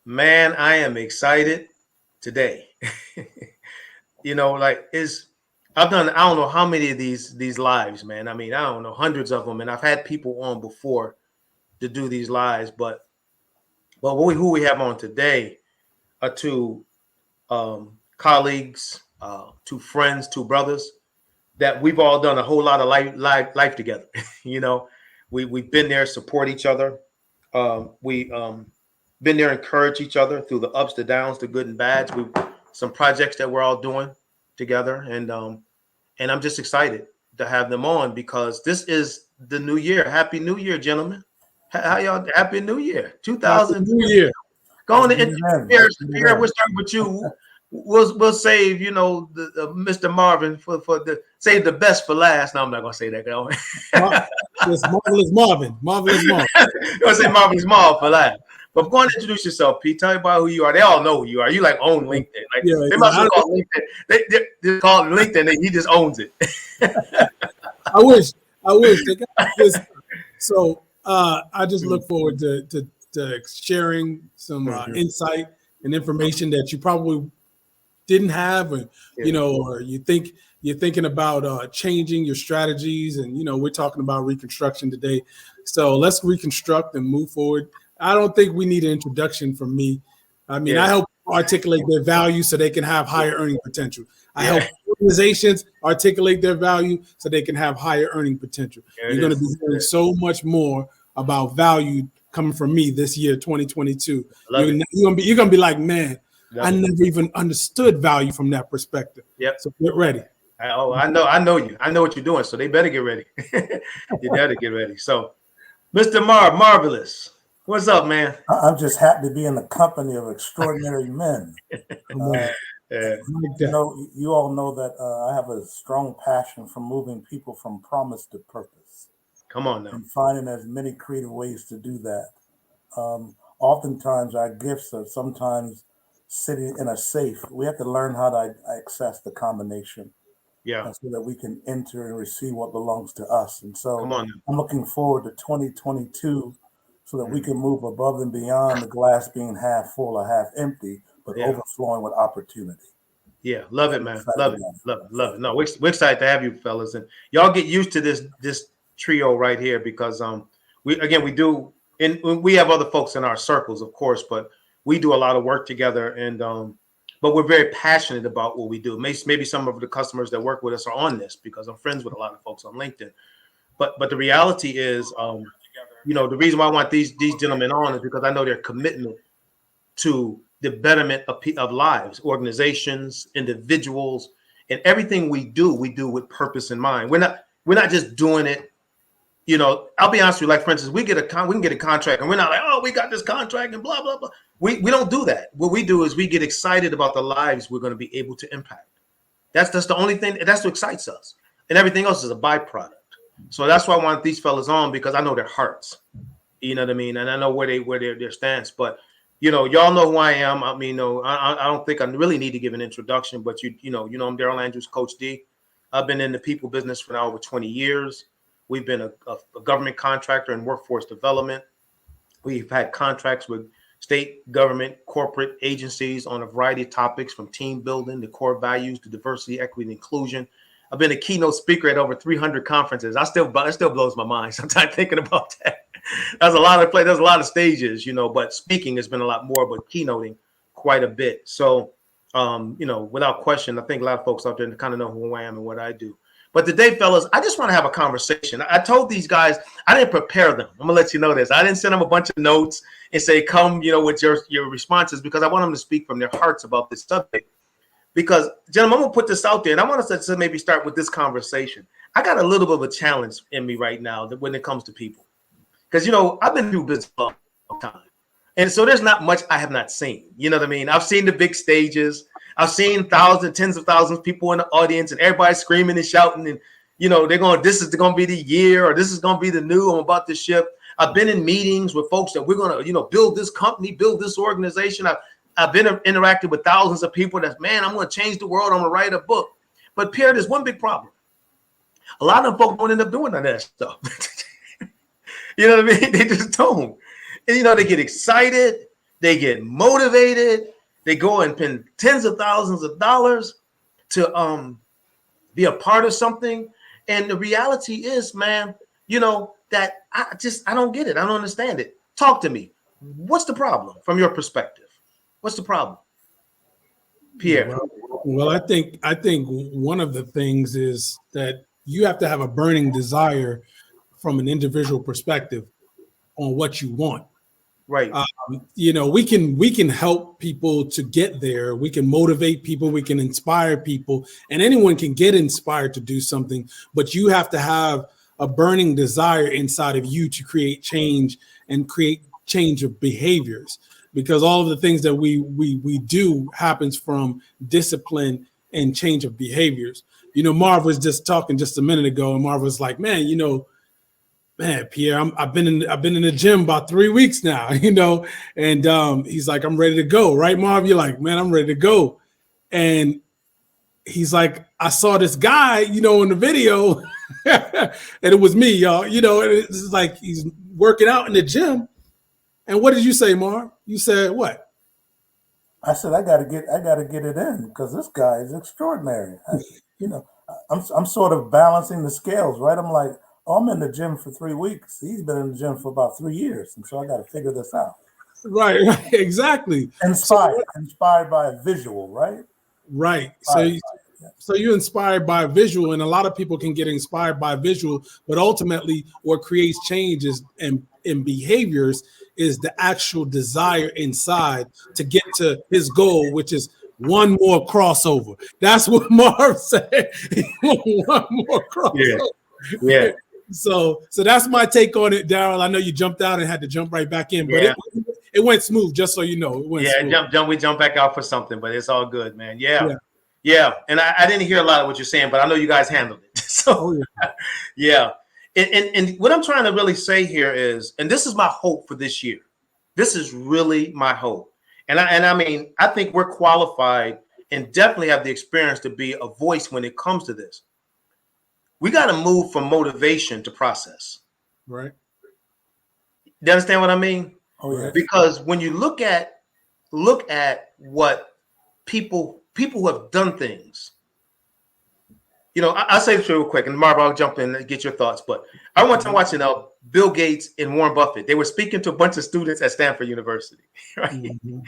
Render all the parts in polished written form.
Man, I am excited today. Like is I've done I don't know how many of these lives, man. I mean, I don't know, hundreds of them, and I've had people on before to do these lives, but who we have on today are two colleagues, two friends, two brothers that we've all done a whole lot of life together. you know, we've been there, support each other. We been there, encourage each other through the ups, the downs, the good and bads. We some projects that we're all doing together, and I'm just excited to have them on because this is the new year. Happy New Year, gentlemen. How y'all? Happy New Year, Happy 2000. New Year. Going Let's to get it in. Pierre. Let's get it Pierre, we'll in. start with you. We'll save Mr. Marvin for the save the best for last. No, I'm not gonna say that. It's Marvelous Marvin. Marvelous Marvin. I'm gonna say Marvin's Mall for last. But go on and introduce yourself, Pete. Tell everybody who you are. They all know who you are. You like own LinkedIn. Like Yeah, they yeah. must have called LinkedIn. They call it LinkedIn. He just owns it. I wish. I wish. They got this. So I just look forward to sharing some insight and information that you probably didn't have, and or you're thinking about changing your strategies, and we're talking about reconstruction today. So let's reconstruct and move forward. I don't think we need an introduction from me. I mean, I help articulate their value so they can have higher earning potential. I help organizations articulate their value so they can have higher earning potential. You're going to be hearing so much more about value coming from me this year, 2022. You're gonna be like, man, I never even understood value from that perspective. Yep. So get ready. I know you. I know what you're doing. So they better get ready. You better get ready. So, Mr. Marvelous, what's up, man? I'm just happy to be in the company of extraordinary men. You all know that I have a strong passion for moving people from promise to purpose. Come on now. And finding as many creative ways to do that. Oftentimes, our gifts are sometimes sitting in a safe. We have to learn how to access the combination. So that we can enter and receive what belongs to us. And so I'm looking forward to 2022 so that we can move above and beyond the glass being half full or half empty, but overflowing with opportunity. Yeah, love it, man. Love it. No, we're excited to have you, fellas, and y'all get used to this trio right here because we do, and we have other folks in our circles, of course, but we do a lot of work together, and but we're very passionate about what we do. Maybe some of the customers that work with us are on this because I'm friends with a lot of folks on LinkedIn. But the reality is, the reason why I want these gentlemen on is because I know their commitment to the betterment of lives, organizations, individuals, and everything we do with purpose in mind. We're not just doing it. I'll be honest with you. Like, for instance, we can get a contract, and we're not like, oh, we got this contract and blah blah blah. We don't do that. What we do is we get excited about the lives we're going to be able to impact. That's the only thing. That's what excites us, and everything else is a byproduct. So that's why I want these fellas on because I know their hearts. You know what I mean, and I know where their stance. But y'all know who I am. I mean, I don't think I really need to give an introduction. But I'm Darrell Andrews, Coach D. I've been in the people business for now over 20 years. We've been a government contractor in workforce development. We've had contracts with state, government, corporate agencies on a variety of topics from team building to core values to diversity, equity, and inclusion. I've been a keynote speaker at over 300 conferences. It still blows my mind sometimes thinking about that. There's a lot of stages, but speaking has been a lot more, but keynoting quite a bit. So, without question, I think a lot of folks out there kind of know who I am and what I do. But today, fellas, I just want to have a conversation. I told these guys, I didn't prepare them. I'm going to let you know this. I didn't send them a bunch of notes and say, come, with your responses, because I want them to speak from their hearts about this subject. Because, gentlemen, I'm going to put this out there, and I want us to maybe start with this conversation. I got a little bit of a challenge in me right now when it comes to people. Because, I've been through business a long time. And so there's not much I have not seen. You know what I mean? I've seen the big stages. I've seen thousands, tens of thousands of people in the audience and everybody screaming and shouting. And, this is going to be the year, or this is going to be the new, I'm about to ship. I've been in meetings with folks that we're going to, build this company, build this organization. I've been interacted with thousands of people that's, man, I'm going to change the world. I'm going to write a book. But Pierre, there's one big problem. A lot of them folks don't end up doing none of that stuff. You know what I mean? They just don't. And, they get excited. They get motivated. They go and spend tens of thousands of dollars to be a part of something. And the reality is, man, that I don't get it. I don't understand it. Talk to me. What's the problem from your perspective? What's the problem, Pierre? Well, I think one of the things is that you have to have a burning desire from an individual perspective on what you want. Right. We can help people to get there. We can motivate people. We can inspire people, and anyone can get inspired to do something. But you have to have a burning desire inside of you to create change and create change of behaviors, because all of the things that we do happens from discipline and change of behaviors. Marv was just talking just a minute ago, and Marv was like, man, Pierre, I've been in the gym about 3 weeks now, and he's like, I'm ready to go. Right, Marv? You're like, man, I'm ready to go. And he's like, I saw this guy, in the video, and it was me, y'all, and it's like he's working out in the gym. And what did you say, Marv? You said what? I said, I gotta get it in because this guy is extraordinary. I'm sort of balancing the scales, right? I'm like, I'm in the gym for 3 weeks. He's been in the gym for about 3 years. And so I got to figure this out. Right, exactly. Inspired by a visual, right? Right. So you're inspired by a visual, and a lot of people can get inspired by visual, but ultimately what creates changes in behaviors is the actual desire inside to get to his goal, which is one more crossover. That's what Marv said. One more crossover. Yeah. So that's my take on it, Darrell. I know you jumped out and had to jump right back in, but it went smooth, just so you know. It went smooth. We jump back out for something, but it's all good, man. Yeah. And I didn't hear a lot of what you're saying, but I know you guys handled it. So yeah. And what I'm trying to really say here is, and this is my hope for this year. This is really my hope. And I mean, I think we're qualified and definitely have the experience to be a voice when it comes to this. We got to move from motivation to process. Right. You understand what I mean? Oh, yeah. Because when you look at what people who have done things, I'll say this real quick, and Marv, I'll jump in and get your thoughts. But I went to watching Bill Gates and Warren Buffett. They were speaking to a bunch of students at Stanford University. Right? Mm-hmm.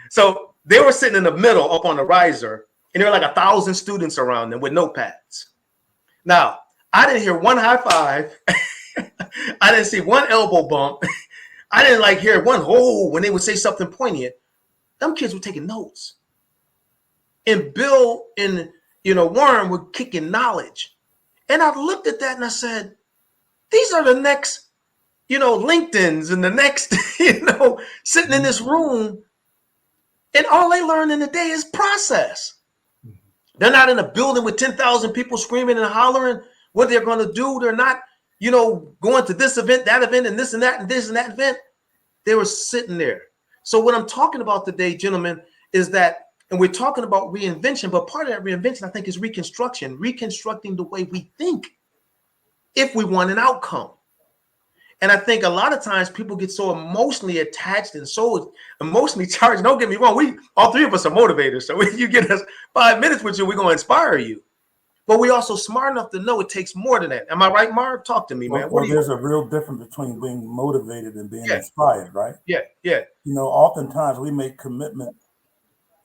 So they were sitting in the middle up on the riser, and there were like 1,000 students around them with notepads. Now, I didn't hear one high five. I didn't see one elbow bump. I didn't hear one when they would say something poignant. Them kids were taking notes. And Bill and Warren were kicking knowledge. And I looked at that and I said, these are the next, LinkedIn's and the next, sitting in this room. And all they learn in the day is process. They're not in a building with 10,000 people screaming and hollering what they're going to do. They're not, going to this event, that event, and this and that, and this and that event. They were sitting there. So what I'm talking about today, gentlemen, is that, and we're talking about reinvention, but part of that reinvention, I think, is reconstruction, reconstructing the way we think if we want an outcome. And I think a lot of times people get so emotionally attached and so emotionally charged. Don't get me wrong. All three of us are motivators. So if you get us 5 minutes with you, we're going to inspire you. But we also smart enough to know it takes more than that. Am I right, Marv? Talk to me, man. Well, there's a real difference between being motivated and being inspired, right? Yeah. Oftentimes we make commitment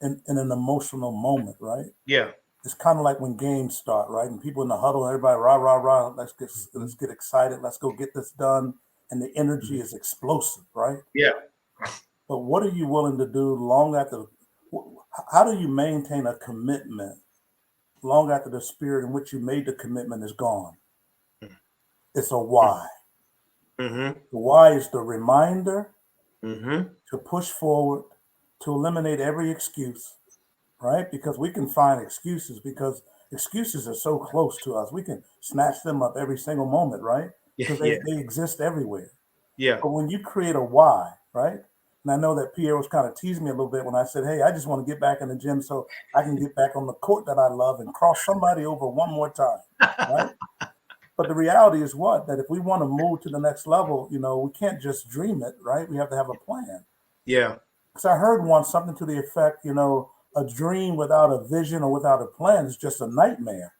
in an emotional moment, right? Yeah. It's kind of like when games start, right? And people in the huddle, everybody rah, rah, rah, let's get excited, let's go get this done. And the energy is explosive, right? Yeah. But what are you willing to do long after? How do you maintain a commitment long after the spirit in which you made the commitment is gone? It's a why. Mm-hmm. The why is the reminder to push forward, to eliminate every excuse, right? Because we can find excuses because excuses are so close to us. We can snatch them up every single moment, right? Because they exist everywhere. Yeah. But when you create a why, right? And I know that Pierre was kind of teasing me a little bit when I said, hey, I just want to get back in the gym so I can get back on the court that I love and cross somebody over one more time, right? But the reality is what? That if we want to move to the next level, we can't just dream it, right? We have to have a plan. Yeah. because I heard once something to the effect, a dream without a vision or without a plan is just a nightmare.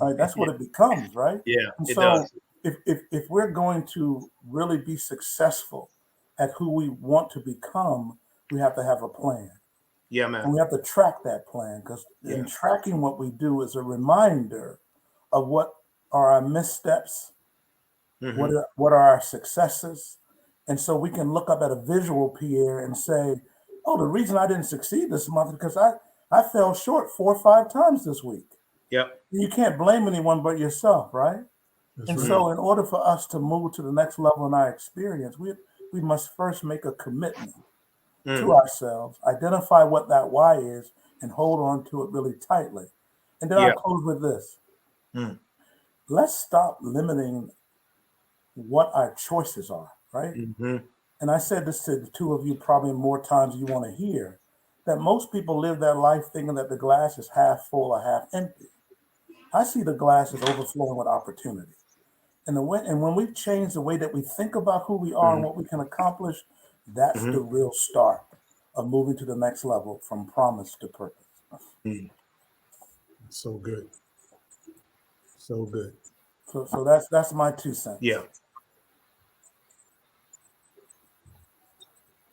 Right? That's what it becomes, right? Yeah, and it so does. If we're going to really be successful at who we want to become, we have to have a plan. Yeah, man. And we have to track that plan, because in tracking what we do is a reminder of what are our missteps, what are our successes. And so we can look up at a visual, Pierre, and say, oh, the reason I didn't succeed this month is because I fell short 4 or 5 times this week. Yep. You can't blame anyone but yourself, right? That's and right. so in order for us to move to the next level in our experience, we must first make a commitment to ourselves, identify what that why is, and hold on to it really tightly. And then I'll close with this. Let's stop limiting what our choices are, right? And I said this to the two of you probably more times than you want to hear, that most people live their life thinking that the glass is half full or half empty. I see the glass as overflowing with opportunity. And when we change the way that we think about who we are and what we can accomplish, that's the real start of moving to the next level from promise to purpose. So good. So good. So that's my 2 cents. Yeah.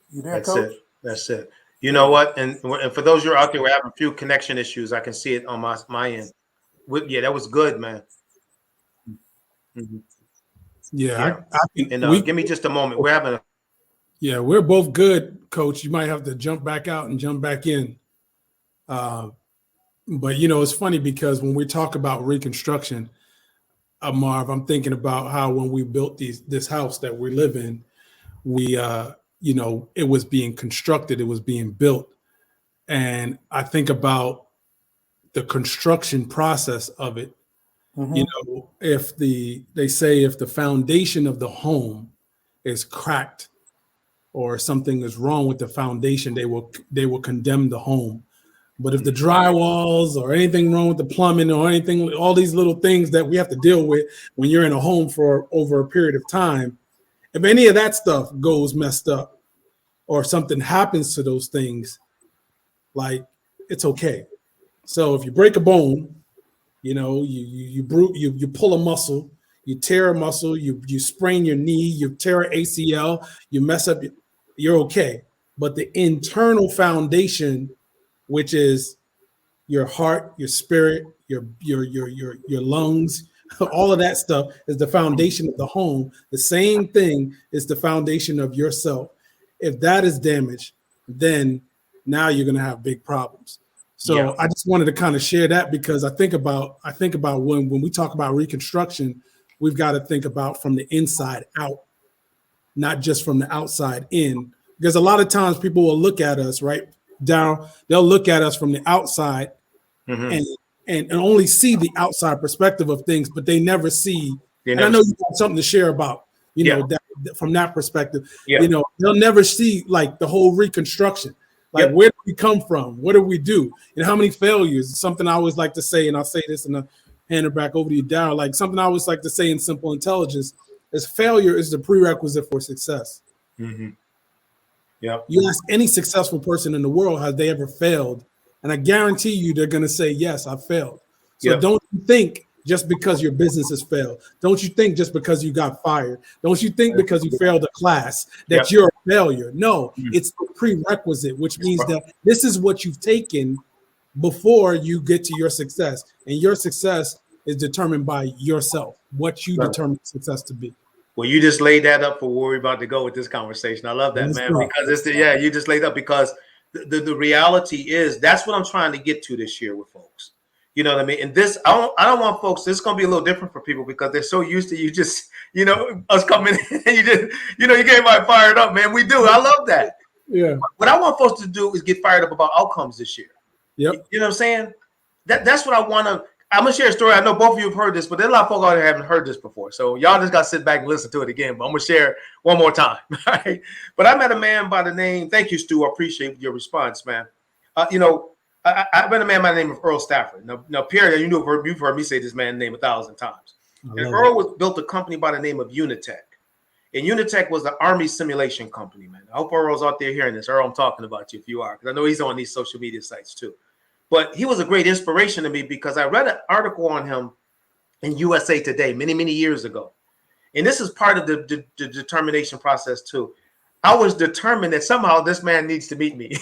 You there, That's Coach? That's it. You know what? And for those who are out there, we're having a few connection issues. I can see it on my end. Yeah, that was good, man. Yeah. Give me just a moment. We're having a. Yeah, we're both good, Coach. You might have to jump back out and jump back in. But it's funny because when we talk about Reconstruction, Marv, I'm thinking about how when we built this house that we live in, we it was being constructed, it was being built. And I think about the construction process of it. If the foundation of the home is cracked or something is wrong with the foundation, they will condemn the home. But if the drywalls or anything wrong with the plumbing or anything, all these little things that we have to deal with when you're in a home for over a period of time, if any of that stuff goes messed up or something happens to those things, like, it's okay. So if you break a bone, you pull a muscle, you tear a muscle, you sprain your knee, you tear an ACL, you mess up, you're okay. But the internal foundation, which is your heart, your spirit, your lungs, all of that stuff is the foundation of the home. The same thing is the foundation of yourself. If that is damaged, then now you're going to have big problems. So I just wanted to kind of share that, because I think about when we talk about Reconstruction, we've got to think about from the inside out, not just from the outside in. Because a lot of times people will look at us, right, Darrell, they'll look at us from the outside and only see the outside perspective of things, but they never see. And I know you got something to share about, that, from that perspective. They'll never see like the whole Reconstruction. Like, where do we come from? What do we do? And how many failures? Something I always like to say, and I'll say this and I'll hand it back over to you, Darrell. Like, something I always like to say in Simple Intelligence is failure is the prerequisite for success. You ask any successful person in the world, have they ever failed? And I guarantee you they're going to say, yes, I failed. So don't you think just because your business has failed, don't you think just because you got fired, don't you think because you failed a class that you're a failure? No, it's a prerequisite, which means that this is what you've taken before you get to your success. And your success is determined by yourself, what you determine success to be. Well, you just laid that up for where we're about to go with this conversation. I love that, man, because you just laid up, because the reality is that's what I'm trying to get to this year with folks. You know what I mean? And this, I don't want folks, this is going to be a little different for people because they're so used to you just, us coming in and you get everybody fired up, man. We do. I love that. Yeah. What I want folks to do is get fired up about outcomes this year. Yep. You know what I'm saying? That's what I want to. I'm gonna share a story. I know both of you have heard this, but there's a lot of folk out there haven't heard this before. So y'all just gotta sit back and listen to it again. But I'm gonna share it one more time. Right? But I met a man by the name. Thank you, Stu. I appreciate your response, man. I met a man by the name of Earl Stafford. Now, Pierre, you've heard me say this man's name 1,000 times. And Earl built a company by the name of Unitech. And Unitech was the Army simulation company, man. I hope Earl's out there hearing this. Earl, I'm talking about you if you are, because I know he's on these social media sites too. But he was a great inspiration to me because I read an article on him in USA Today many, many years ago. And this is part of the determination process too. I was determined that somehow this man needs to meet me.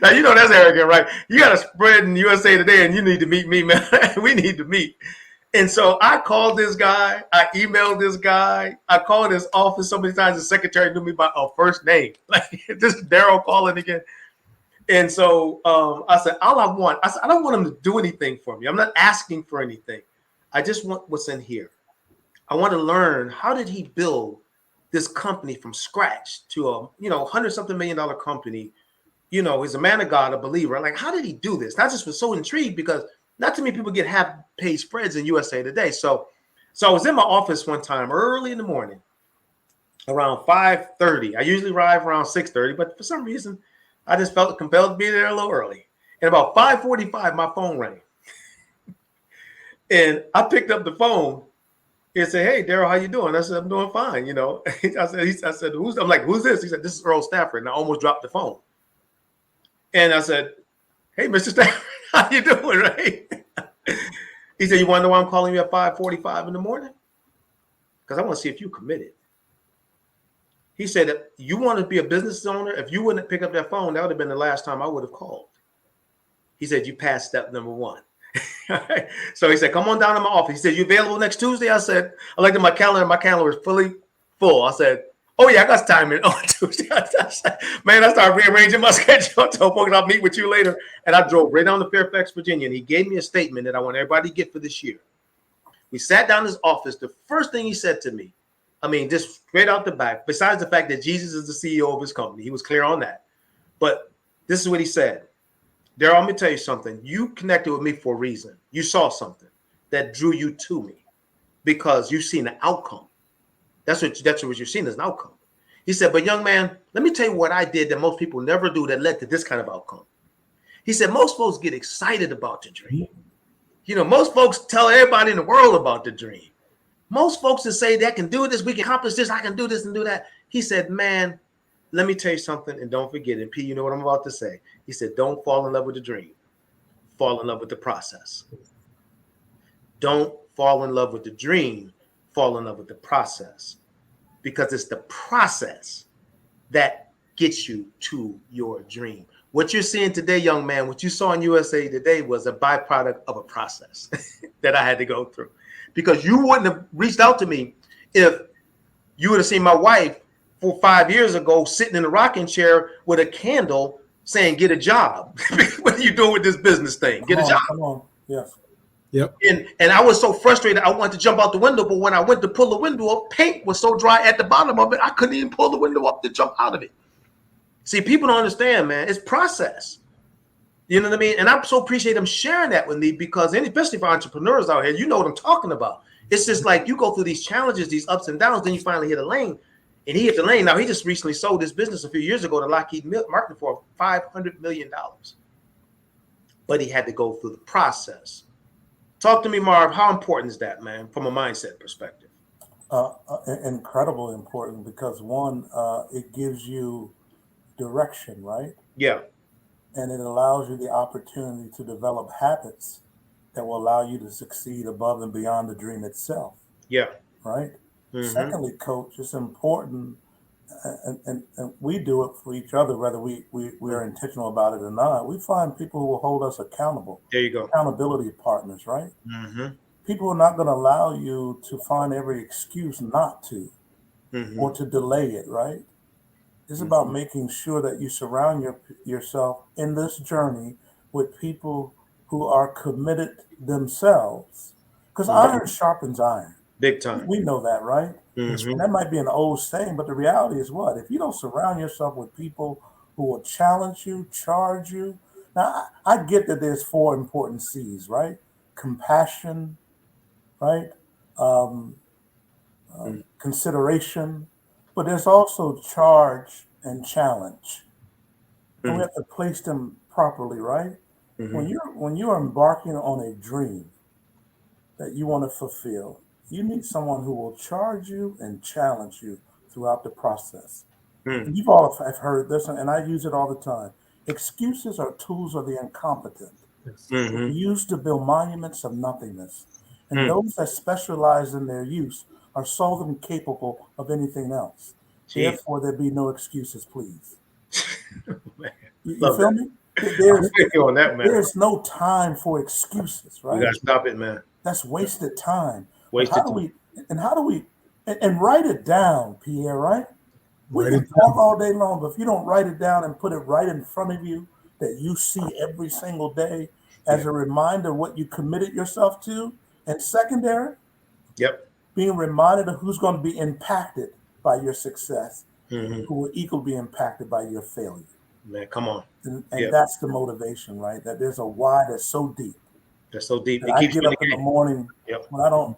Now, you know that's arrogant, right? You got to spread in USA Today and you need to meet me, man. We need to meet. And so I called this guy. I emailed this guy. I called his office so many times. The secretary knew me by a first name. Like, this is Darrell calling again. And so I said, I said, I don't want him to do anything for me. I'm not asking for anything. I just want what's in here. I want to learn, how did he build this company from scratch to a, $100-something million company? He's a man of God, a believer. Like, how did he do this? I just was so intrigued because not too many people get half-page spreads in USA Today. So I was in my office one time early in the morning, around 5:30. I usually arrive around 6:30, but for some reason, I just felt compelled to be there a little early. And about 5:45, my phone rang. And I picked up the phone and said, "Hey, Darrell, how you doing?" I said, "I'm doing fine." I said, "Who's this?" He said, "This is Earl Stafford." And I almost dropped the phone. And I said, "Hey, Mr. Stafford, how you doing?" Right? He said, "You want to know why I'm calling you at 5:45 in the morning? Because I want to see if you committed." He said, "If you want to be a business owner, if you wouldn't pick up that phone, that would have been the last time I would have called." He said, "You passed step number one." So he said, "Come on down to my office." He said, "You available next Tuesday?" I said, I looked at my calendar. My calendar was fully full. I said, "Oh, yeah, I got time in on Tuesday." Man, I started rearranging my schedule. I told folks I'll meet with you later. And I drove right down to Fairfax, Virginia. And he gave me a statement that I want everybody to get for this year. We sat down in his office. The first thing he said to me, just straight out the back, besides the fact that Jesus is the CEO of his company, he was clear on that. But this is what he said. "Darrell, let me tell you something. You connected with me for a reason. You saw something that drew you to me because you've seen the outcome. That's what you're seeing as an outcome." He said, "But young man, let me tell you what I did that most people never do that led to this kind of outcome." He said, "Most folks get excited about the dream. Most folks tell everybody in the world about the dream. Most folks that say they can do this, we can accomplish this, I can do this and do that." He said, "Man, let me tell you something, and don't forget it. P, you know what I'm about to say." He said, "Don't fall in love with the dream. Fall in love with the process. Don't fall in love with the dream. Fall in love with the process. Because it's the process that gets you to your dream." What you're seeing today, young man, what you saw in USA Today was a byproduct of a process that I had to go through. Because you wouldn't have reached out to me if you would have seen my wife 5 years ago sitting in a rocking chair with a candle saying, "Get a job." What are you doing with this business thing? Get a job. Come on. Yes. Yep. And I was so frustrated. I wanted to jump out the window, but when I went to pull the window up, paint was so dry at the bottom of it, I couldn't even pull the window up to jump out of it. See, people don't understand, man. It's process. You know what I mean? And I so appreciate them sharing that with me because, especially for entrepreneurs out here, you know what I'm talking about. It's just like you go through these challenges, these ups and downs, then you finally hit a lane. And he hit the lane. Now, he just recently sold his business a few years ago to Lockheed Martin for $500 million. But he had to go through the process. Talk to me, Marv. How important is that, man, from a mindset perspective? Incredibly important because one, it gives you direction, right? Yeah. And it allows you the opportunity to develop habits that will allow you to succeed above and beyond the dream itself. Yeah. Right. Mm-hmm. Secondly, coach, it's important, and we do it for each other, whether we are intentional about it or not. We find people who will hold us accountable. There you go. Accountability partners, right? Mm-hmm. People are not going to allow you to find every excuse not to, or to delay it, right? It's about making sure that you surround yourself in this journey with people who are committed themselves. Because iron sharpens iron. Big time. We know that, right? And that might be an old saying, but the reality is what? If you don't surround yourself with people who will challenge you, charge you. Now, I get that there's 4 important C's, right? Compassion, right? Consideration, but there's also charge and challenge. And we have to place them properly, right? When you're embarking on a dream that you want to fulfill, You need someone who will charge you and challenge you throughout the process. And you've all have heard this, and I use it all the time. Excuses are tools of the incompetent, used to build monuments of nothingness. And those that specialize in their use are seldom capable of anything else. Therefore, there be no excuses, please. You feel me? There's no time for excuses, right? You gotta stop it, man. That's wasted time. Wasted How do we write it down, Pierre, right? We can talk all day long, but if you don't write it down and put it right in front of you that you see every single day as a reminder of what you committed yourself to, and secondary, being reminded of who's going to be impacted by your success, who will equally be impacted by your failure. Man, come on. And that's the motivation, right? That there's a why that's so deep. That's so deep. I get up in the morning when I don't,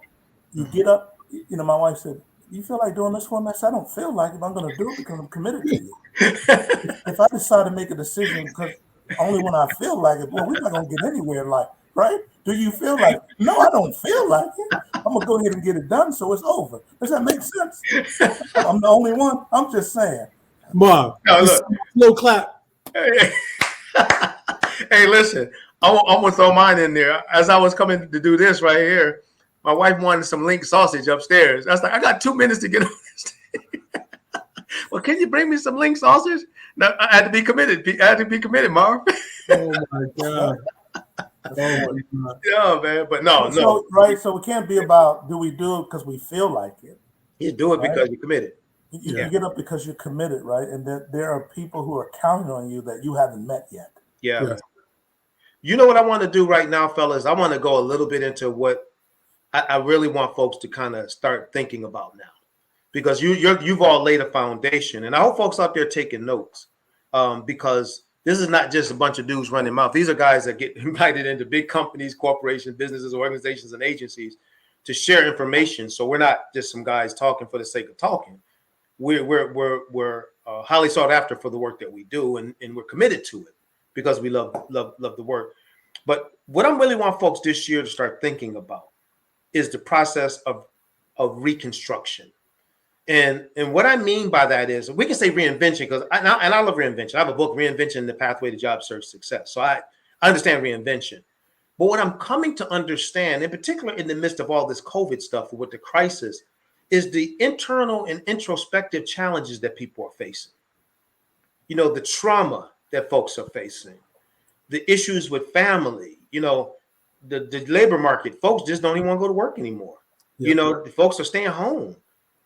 you get up, my wife said, you feel like doing this one? I said, I don't feel like it, but I'm going to do it because I'm committed to you. If I decide to make a decision because only when I feel like it, well, we're not going to get anywhere in life, right? Do you feel like it? No, I don't feel like it. I'm going to go ahead and get it done so it's over. Does that make sense? I'm the only one. I'm just saying. Bob, slow clap. Hey, listen, I almost throw mine in there. As I was coming to do this right here, my wife wanted some link sausage upstairs. I was like, I got 2 minutes to get on this. Well, can you bring me some link sausage? No, I had to be committed. Marv. Oh my God. Yeah, man. But no. Right. So it can't be about do we do it because we feel like it. You do it because you're committed. You get up because you're committed, right? And that there are people who are counting on you that you haven't met yet. Yeah. You know what I want to do right now, fellas? I want to go a little bit into what I really want folks to kind of start thinking about now, because you've all laid a foundation, and I hope folks out there taking notes, because this is not just a bunch of dudes running mouth. These are guys that get invited into big companies, corporations, businesses, organizations, and agencies to share information. So we're not just some guys talking for the sake of talking. We're highly sought after for the work that we do, and we're committed to it because we love the work. But what I really want folks this year to start thinking about is the process of reconstruction. And what I mean by that is, we can say reinvention, because I love reinvention. I have a book, Reinvention, the Pathway to Job Search Success. So I understand reinvention. But what I'm coming to understand, in particular in the midst of all this COVID stuff with the crisis, is the internal and introspective challenges that people are facing. The trauma that folks are facing, the issues with family, the labor market. Folks just don't even want to go to work anymore. The folks are staying home.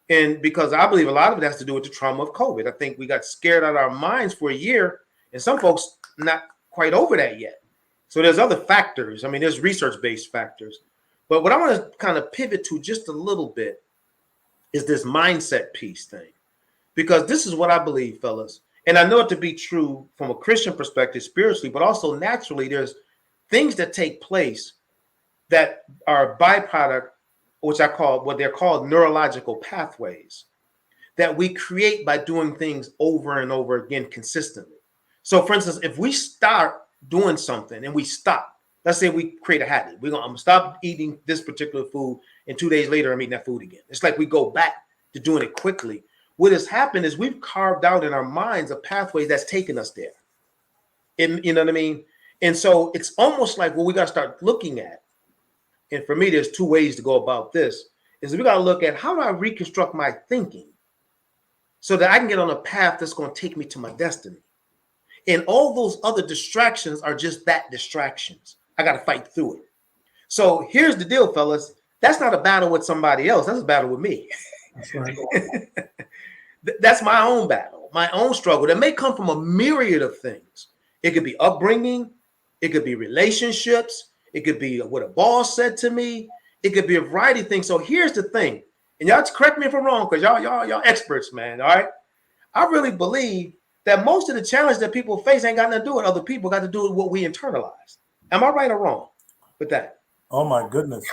And because I believe a lot of it has to do with the trauma of COVID. I think we got scared out of our minds for a year, and some folks not quite over that yet. So there's other factors. I mean, there's research-based factors. But what I want to kind of pivot to just a little bit is this mindset piece thing. Because this is what I believe, fellas. And I know it to be true from a Christian perspective, spiritually, but also naturally, there's things that take place that are a byproduct, which what they're called neurological pathways, that we create by doing things over and over again consistently. So for instance, if we start doing something and we stop, let's say we create a habit, I'm gonna stop eating this particular food, and 2 days later I'm eating that food again. It's like we go back to doing it quickly. What has happened is we've carved out in our minds a pathway that's taken us there. And you know what I mean? And so it's almost like what we got to start looking at. And for me, there's 2 ways to go about this. Is we got to look at, how do I reconstruct my thinking so that I can get on a path that's going to take me to my destiny? And all those other distractions are just that, distractions. I got to fight through it. So here's the deal, fellas. That's not a battle with somebody else. That's a battle with me. That's right. That's my own battle, my own struggle that may come from a myriad of things. It could be upbringing. It could be relationships. It could be what a boss said to me. It could be a variety of things. So here's the thing, and y'all correct me if I'm wrong, because y'all experts, man. All right, I really believe that most of the challenge that people face ain't got nothing to do with other people. Got to do with what we internalize. Am I right or wrong with that? Oh my goodness,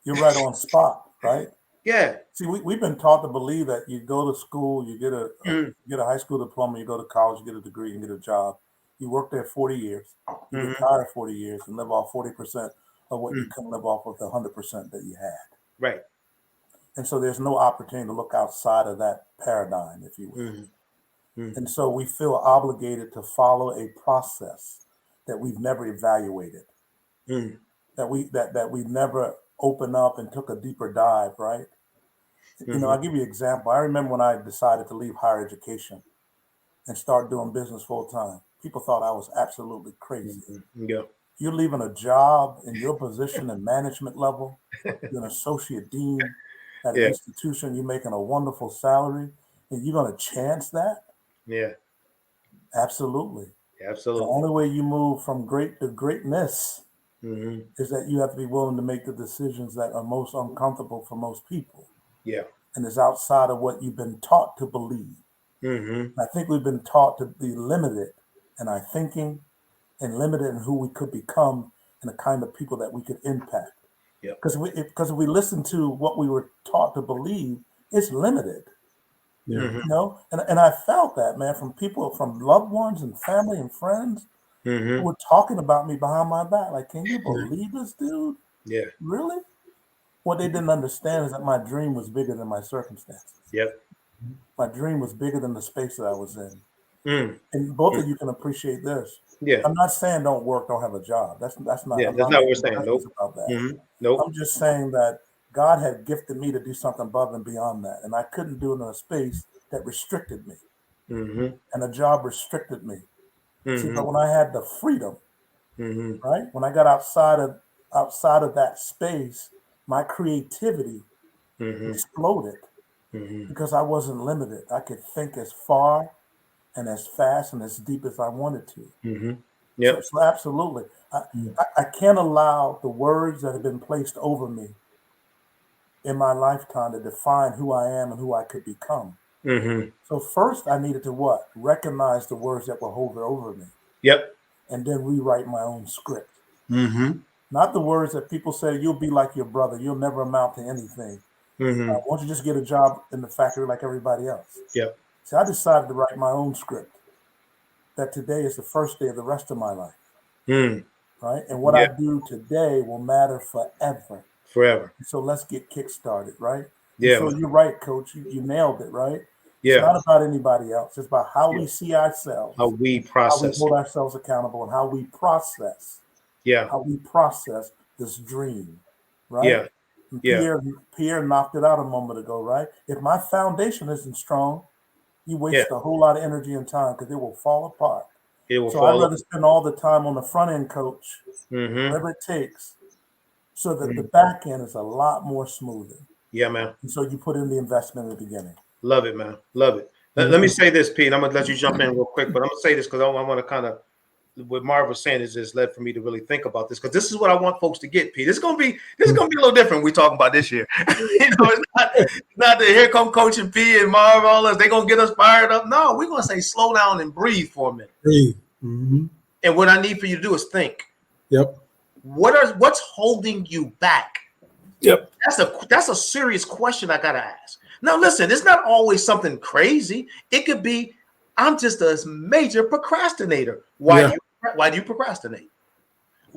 you're right on spot, right? Yeah. See, we've been taught to believe that you go to school, you get a high school diploma, you go to college, you get a degree, and get a job. You work there 40 years, you retire 40 years, and live off 40% of what you can live off with 100% that you had. Right. And so there's no opportunity to look outside of that paradigm, if you will. Mm-hmm. Mm-hmm. And so we feel obligated to follow a process that we've never evaluated, that we never opened up and took a deeper dive, right? I'll give you an example. I remember when I decided to leave higher education and start doing business full time. People thought I was absolutely crazy. Yeah. You're leaving a job in your position and management level. You're an associate dean at an institution. You're making a wonderful salary, and you're going to chance that? Yeah. Absolutely. Absolutely. The only way you move from great to greatness is that you have to be willing to make the decisions that are most uncomfortable for most people. Yeah. And it's outside of what you've been taught to believe. I think we've been taught to be limited in our thinking and limited in who we could become and the kind of people that we could impact. Yeah. Because if we listen to what we were taught to believe, it's limited. Yeah. And I felt that, man, from people, from loved ones and family and friends who were talking about me behind my back. Like, can you believe this dude? Yeah. Really? What they didn't understand is that my dream was bigger than my circumstances. Yep. My dream was bigger than the space that I was in. And both of you can appreciate this. Yeah. I'm not saying don't work, don't have a job. That's not. Yeah, that's not what we're saying. Nope. About that. Nope. I'm just saying that God had gifted me to do something above and beyond that, and I couldn't do it in a space that restricted me, and a job restricted me. See, but when I had the freedom, right? When I got outside of that space, my creativity exploded because I wasn't limited. I could think as far and as fast and as deep as I wanted to. Yep. So absolutely. I can't allow the words that have been placed over me in my lifetime to define who I am and who I could become. So first I needed to what? Recognize the words that were hovered over me. Yep. And then rewrite my own script. Not the words that people say, you'll be like your brother. You'll never amount to anything. Why don't you just get a job in the factory like everybody else? Yep. So I decided to write my own script. That today is the first day of the rest of my life. Right? And what I do today will matter forever. Forever. So let's get kick-started, right? Yeah. So you're right, Coach. You nailed it, right? Yeah. It's not about anybody else. It's about how we see ourselves. How we process. How we hold ourselves accountable and how we process. Yeah. How we process this dream, right? Yeah. And Pierre knocked it out a moment ago, right? If my foundation isn't strong, you waste a whole lot of energy and time because it will fall apart. So I'd rather spend all the time on the front end, Coach, whatever it takes, so that the back end is a lot more smoother. Yeah, man. And so you put in the investment in the beginning. Love it, man. Love it. Let me say this, Pete. I'm gonna let you jump in real quick, but I'm gonna say this because I want to kind of what Marv was saying is just led for me to really think about this because this is what I want folks to get, Pete. This is gonna be a little different. We talking about this year. It's not that here come Coach and P and Marv, all us. They gonna get us fired up. No, we're gonna say slow down and breathe for a minute. Breathe. And what I need for you to do is think. Yep. What's holding you back? Yep. That's a serious question I gotta ask. Now listen, it's not always something crazy. It could be I'm just a major procrastinator. Why do you procrastinate?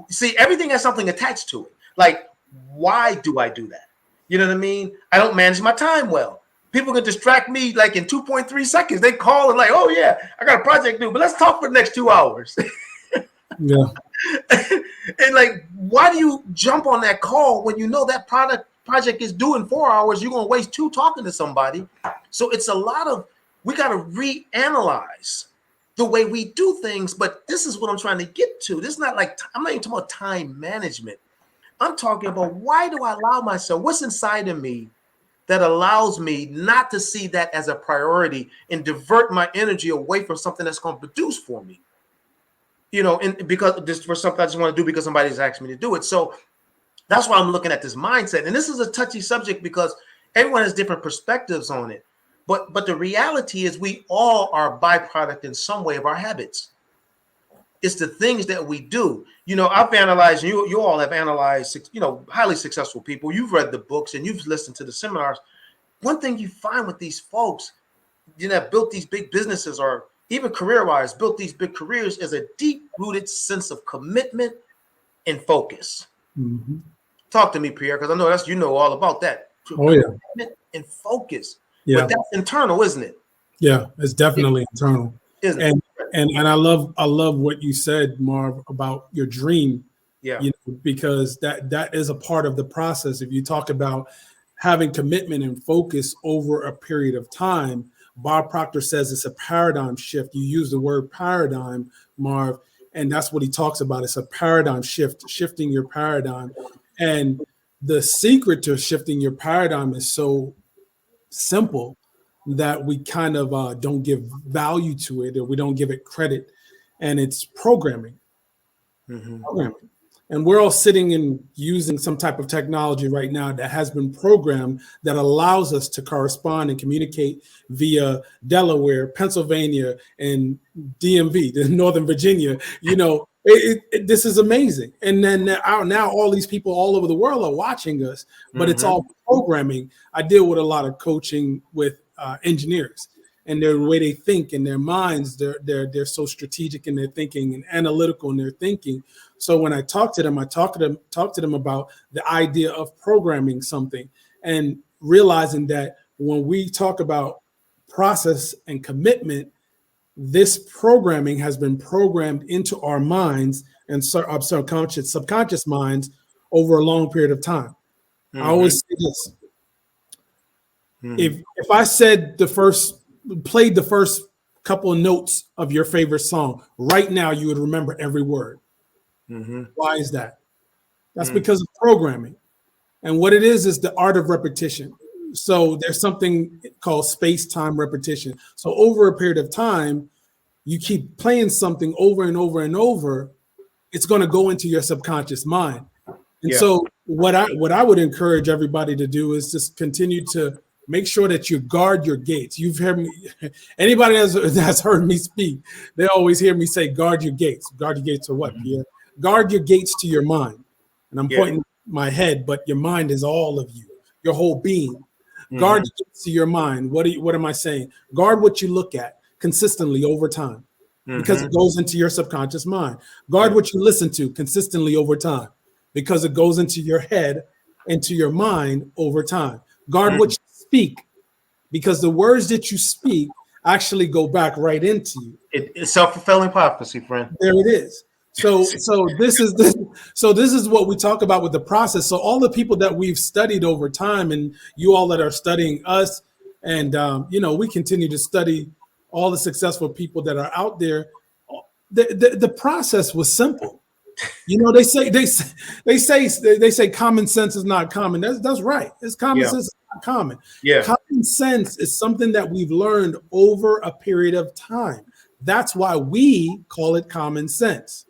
See, everything has something attached to it. Like, why do I do that? You know what I mean? I don't manage my time well. People can distract me like in 2.3 seconds. They call and like, oh yeah, I got a project due, but let's talk for the next 2 hours. Yeah. And like, why do you jump on that call when you know that project is due in 4 hours? You're gonna waste 2 talking to somebody. So it's a lot of, we got to reanalyze the way we do things. But this is what I'm trying to get to. This is not like, I'm not even talking about time management. I'm talking about why do I allow myself, what's inside of me that allows me not to see that as a priority and divert my energy away from something that's going to produce for me. You know, and because this for something I just want to do because somebody's asked me to do it. So that's why I'm looking at this mindset. And this is a touchy subject because everyone has different perspectives on it. But the reality is we all are a byproduct in some way of our habits. It's the things that we do. You know, I've analyzed, you all have analyzed, you know, highly successful people. You've read the books and you've listened to the seminars. One thing you find with these folks, you know, built these big businesses or even career-wise, built these big careers is a deep-rooted sense of commitment and focus Talk to me, Pierre, because I know that's, you know, all about that. Oh yeah. Commitment and focus. Yeah. But that's internal, isn't it? Yeah, it's definitely internal. Isn't it? And I love what you said, Marv, about your dream. Yeah. You know, because that is a part of the process. If you talk about having commitment and focus over a period of time, Bob Proctor says it's a paradigm shift. You use the word paradigm, Marv, and that's what he talks about. It's a paradigm shift, shifting your paradigm. And the secret to shifting your paradigm is so simple that we kind of don't give value to it, or we don't give it credit. And it's programming. Programming. And we're all sitting and using some type of technology right now that has been programmed that allows us to correspond and communicate via Delaware, Pennsylvania, and DMV, the Northern Virginia. You know, this is amazing. And then now all these people all over the world are watching us, but it's all programming. I deal with a lot of coaching with engineers, and the way they think in their minds, they're so strategic in their thinking and analytical in their thinking. So when I talk to them, I talk to them about the idea of programming something, and realizing that when we talk about process and commitment, this programming has been programmed into our minds and our subconscious minds over a long period of time. I always say this: if I said played the first couple of notes of your favorite song right now, you would remember every word. Why is that? That's because of programming. And what it is the art of repetition. So there's something called space-time repetition. So over a period of time, you keep playing something over and over and over, it's going to go into your subconscious mind. And so what I would encourage everybody to do is just continue to make sure that you guard your gates. You've heard me, anybody that's heard me speak, they always hear me say, guard your gates. Guard your gates to what, Pierre? Guard your gates to your mind. And I'm pointing my head, but your mind is all of you, your whole being. Guard your gates to your mind. What am I saying? Guard what you look at consistently over time, because it goes into your subconscious mind. Guard what you listen to consistently over time, because it goes into your head, into your mind over time. Guard what you speak, because the words that you speak actually go back right into you. It's self-fulfilling prophecy, friend. There it is. So this is what we talk about with the process. So all the people that we've studied over time, and you all that are studying us, and we continue to study all the successful people that are out there. The process was simple. You know, they say common sense is not common. That's right. It's common sense is not common. Yeah. Common sense is something that we've learned over a period of time. That's why we call it common sense.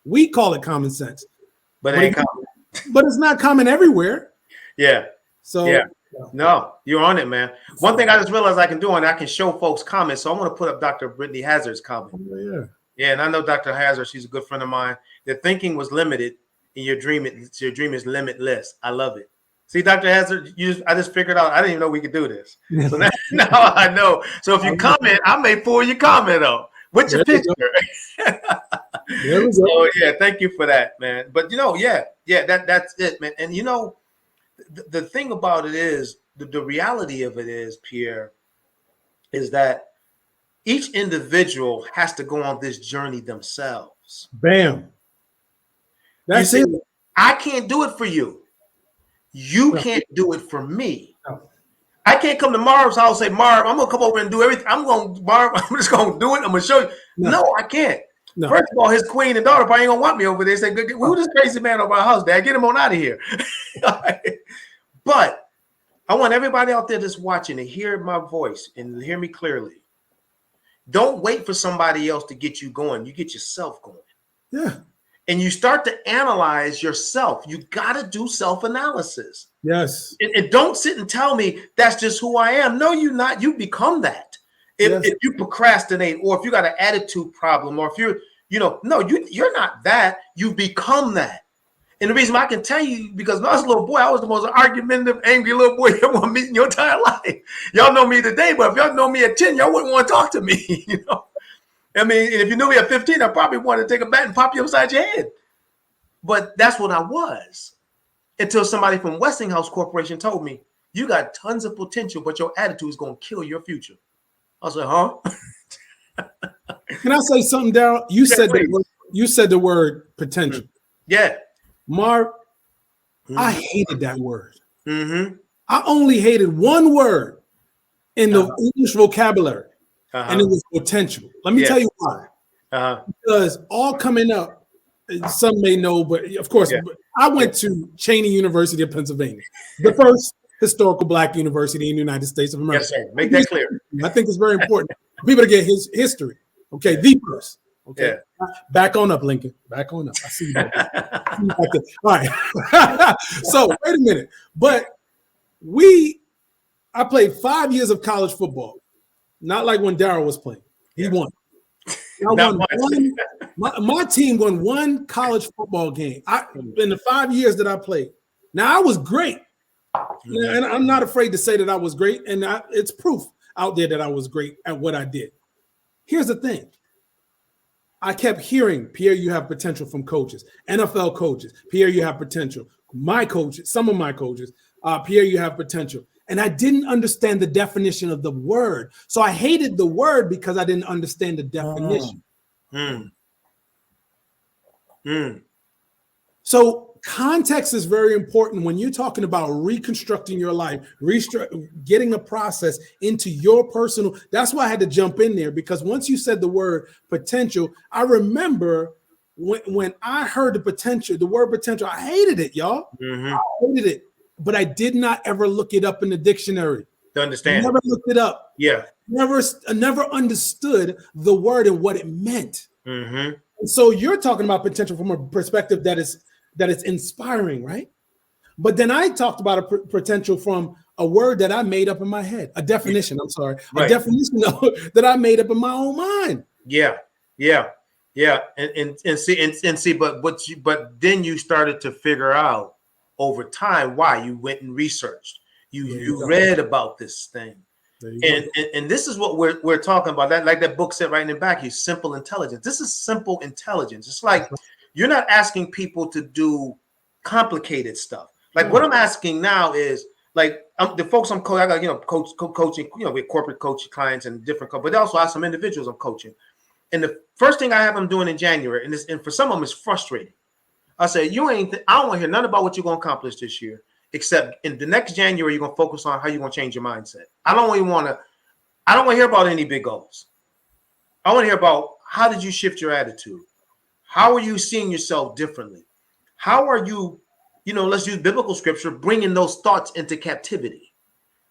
We call it common sense, but it ain't common. But it's not common everywhere. Yeah. So no, you're on it, man. One thing I just realized I can do, and I can show folks comments. So I'm going to put up Dr. Brittany Hazard's comment. Yeah, and I know Dr. Hazard. She's a good friend of mine. The thinking was limited, and your dream is limitless. I love it. See, Dr. Hazard, I just figured out. I didn't even know we could do this. So now I know. So if you comment, I may pull your comment up with your picture. So thank you for that, man. But that's it, man. And the thing about it is, the reality of it is, Pierre, is that each individual has to go on this journey themselves. Bam. That's it. I can't do it for you. You can't do it for me. No. I can't come to Marv's house and say, Marv, I'm going to come over and do everything. I'm just going to do it. I'm going to show you. No, I can't. No. First of all, his queen and daughter probably ain't going to want me over there. Say, who's this crazy man over our house, Dad? Get him on out of here. But I want everybody out there that's watching to hear my voice and hear me clearly. Don't wait for somebody else to get you going. You get yourself going. Yeah. And you start to analyze yourself. You got to do self-analysis. Yes. And don't sit and tell me that's just who I am. No, you're not. You become that. If you procrastinate, or if you got an attitude problem, or if you're not that. You become that. And the reason I can tell you, because when I was a little boy, I was the most argumentative, angry little boy you ever want to meet in your entire life. Y'all know me today, but if y'all know me at 10, y'all wouldn't want to talk to me, I mean, if you knew me at 15, I probably wanted to take a bat and pop you upside your head. But that's what I was. until somebody from Westinghouse Corporation told me, you got tons of potential, but your attitude is going to kill your future. I was like, huh? Can I say something, Darrell? You said the word potential. Yeah. Marv, I hated that word. I only hated one word in the English vocabulary, and it was potential. Let me tell you why. Because all coming up, some may know, but of course, I went to Cheyney University of Pennsylvania, the first historical Black university in the United States of America. Yes, sir. Make that clear. I think it's very important for people to get his history. Okay, the first. Okay, back on up, Lincoln. Back on up. I see you. All right. So wait a minute, but I played 5 years of college football, not like when Darrell was playing. He won. My team won one college football game in the 5 years that I played. Now I was great, and I'm not afraid to say that I was great, and it's proof out there that I was great at what I did. Here's the thing. I kept hearing, Pierre, you have potential from coaches, NFL coaches. Pierre, you have potential. My coaches, some of my coaches, Pierre, you have potential. And I didn't understand the definition of the word. So I hated the word because I didn't understand the definition. So context is very important when you're talking about reconstructing your life, getting a process into your personal. That's why I had to jump in there, because once you said the word potential, I remember when I heard the word potential, I hated it, y'all. I hated it, but I did not ever look it up in the dictionary. To understand. Never looked it up. Yeah. Never understood the word and what it meant. And so you're talking about potential from a perspective that is inspiring, right? But then I talked about a potential from a word that I made up in my head, a definition. I'm sorry, a definition that I made up in my own mind. Yeah. And see, but then you started to figure out over time why you went and researched. You read about this thing. And this is what we're talking about. That, like that book said right in the back, is simple intelligence. This is simple intelligence. It's like you're not asking people to do complicated stuff. Like what I'm asking now is like the folks I'm coaching. I got coaching. With corporate coaching clients and different, but also I have some individuals I'm coaching. And the first thing I have them doing in January, and for some of them it's frustrating. I say, I don't want to hear nothing about what you're going to accomplish this year. Except in the next January, you're going to focus on how you're going to change your mindset. I don't want to hear about any big goals. I want to hear about how did you shift your attitude? How are you seeing yourself differently? How are you, let's use biblical scripture, bringing those thoughts into captivity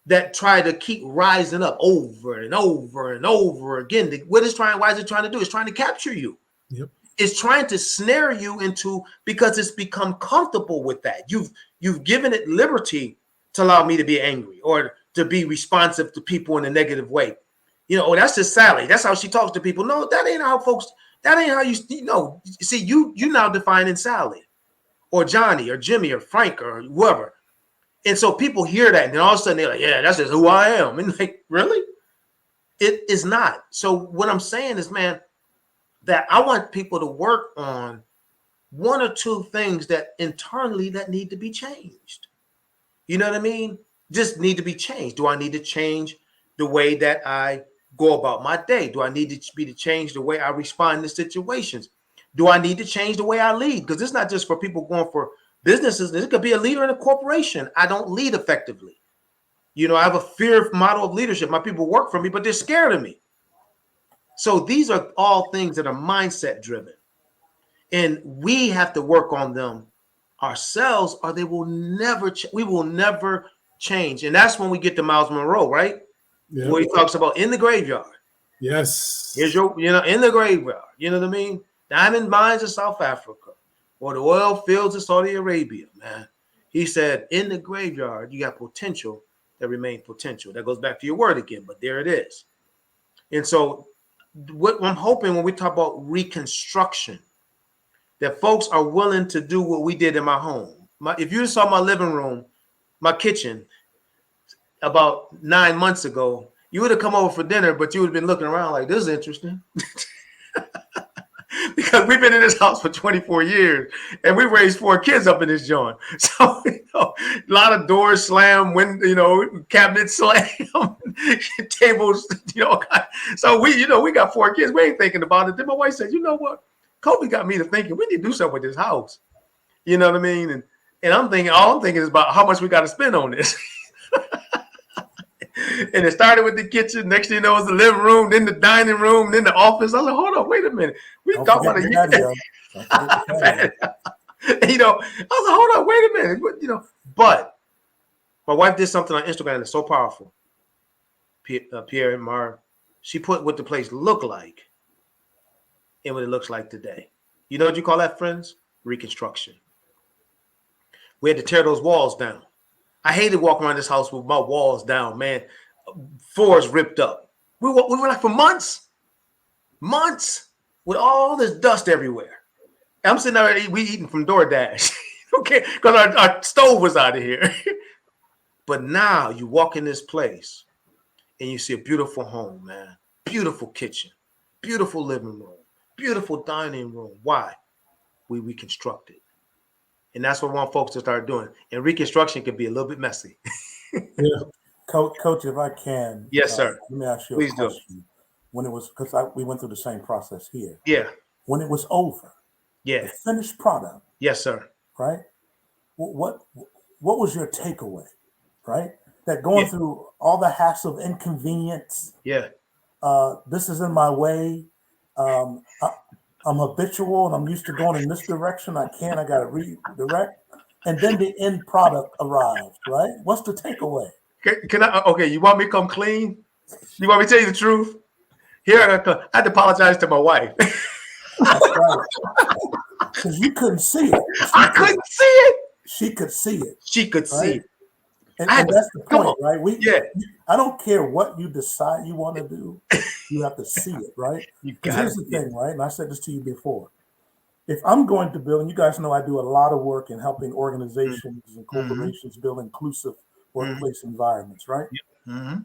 that try to keep rising up over and over and over again. Why is it trying to do? It's trying to capture you. Yep. It's trying to snare you into, because it's become comfortable with that. You've given it liberty to allow me to be angry or to be responsive to people in a negative way. That's just Sally. That's how she talks to people. No, that ain't how folks. That ain't how you see. You now defining Sally, or Johnny, or Jimmy, or Frank, or whoever. And so people hear that, and then all of a sudden they're like, "Yeah, that's just who I am." And like, really, it is not. So what I'm saying is, man, that I want people to work on one or two things that internally that need to be changed. You know what I mean? Just need to be changed. Do I need to change the way that I go about my day? Do I need to change the way I respond to situations? Do I need to change the way I lead? Because it's not just for people going for businesses. It could be a leader in a corporation. I don't lead effectively. I have a fear model of leadership. My people work for me, but they're scared of me. So these are all things that are mindset driven. And we have to work on them ourselves, or they will never. We will never change. And that's when we get to Miles Monroe, right? Yeah. Where he talks about in the graveyard. Yes. Here's your, in the graveyard. You know what I mean? Diamond mines of South Africa, or the oil fields of Saudi Arabia. Man, he said, in the graveyard, you got potential that remain potential. That goes back to your word again, but there it is. And so, what I'm hoping when we talk about reconstruction, that folks are willing to do what we did in my home. If you saw my living room, my kitchen, about 9 months ago, you would have come over for dinner, but you would have been looking around like, this is interesting. because we've been in this house for 24 years and we raised 4 kids up in this joint. So, a lot of doors slam, cabinets slam, tables, So we got 4 kids. We ain't thinking about it. Then my wife said, you know what? Kobe got me to thinking we need to do something with this house. You know what I mean? And all I'm thinking is about how much we got to spend on this. And it started with the kitchen. Next thing you know, it was the living room, then the dining room, then the office. I was like, hold on, wait a minute. We talking about a year. I was like, hold on, wait a minute. But my wife did something on Instagram that's so powerful. Pierre and Mar, she put what the place looked like and what it looks like today. You know what you call that, friends? Reconstruction. We had to tear those walls down. I hated walking around this house with my walls down, man. Floors ripped up. We were like for months with all this dust everywhere. I'm sitting there, we eating from DoorDash, okay, because our stove was out of here. But now you walk in this place and you see a beautiful home, man. Beautiful kitchen, beautiful living room, beautiful dining room. Why? We reconstructed. And that's what we want folks to start doing. And reconstruction can be a little bit messy. Yeah. Coach, if I can. Yes, sir. Let me ask you Please a question. do. When it was, because we went through the same process here. Yeah. When it was over. Yeah. The finished product. Yes, sir. Right? What was your takeaway? Right? That going through all the hassle of inconvenience. Yeah. This is in my way. I'm habitual and I'm used to going in this direction. I got to redirect. And then the end product arrived, right? What's the takeaway? Can I? Okay, you want me to come clean? You want me to tell you the truth? Here, I had to apologize to my wife. That's right. Because you couldn't see it. I couldn't see it. She could see it. She could see it. And that's the point, right? I don't care what you decide you want to do. You have to see it, right? Because here's the thing, right? And I said this to you before. If I'm going to build, and you guys know I do a lot of work in helping organizations and corporations build inclusive workplace environments, right? Mm-hmm.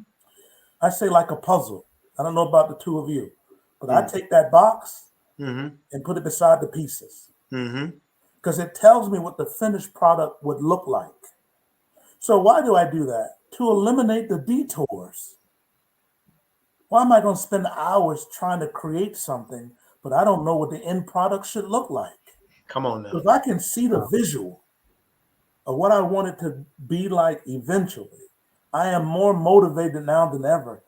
I say like a puzzle. I don't know about the two of you, but I take that box and put it beside the pieces because it tells me what the finished product would look like. So why do I do that? To eliminate the detours. Why am I going to spend hours trying to create something, but I don't know what the end product should look like? Come on now. If I can see the visual of what I want it to be like eventually, I am more motivated now than ever.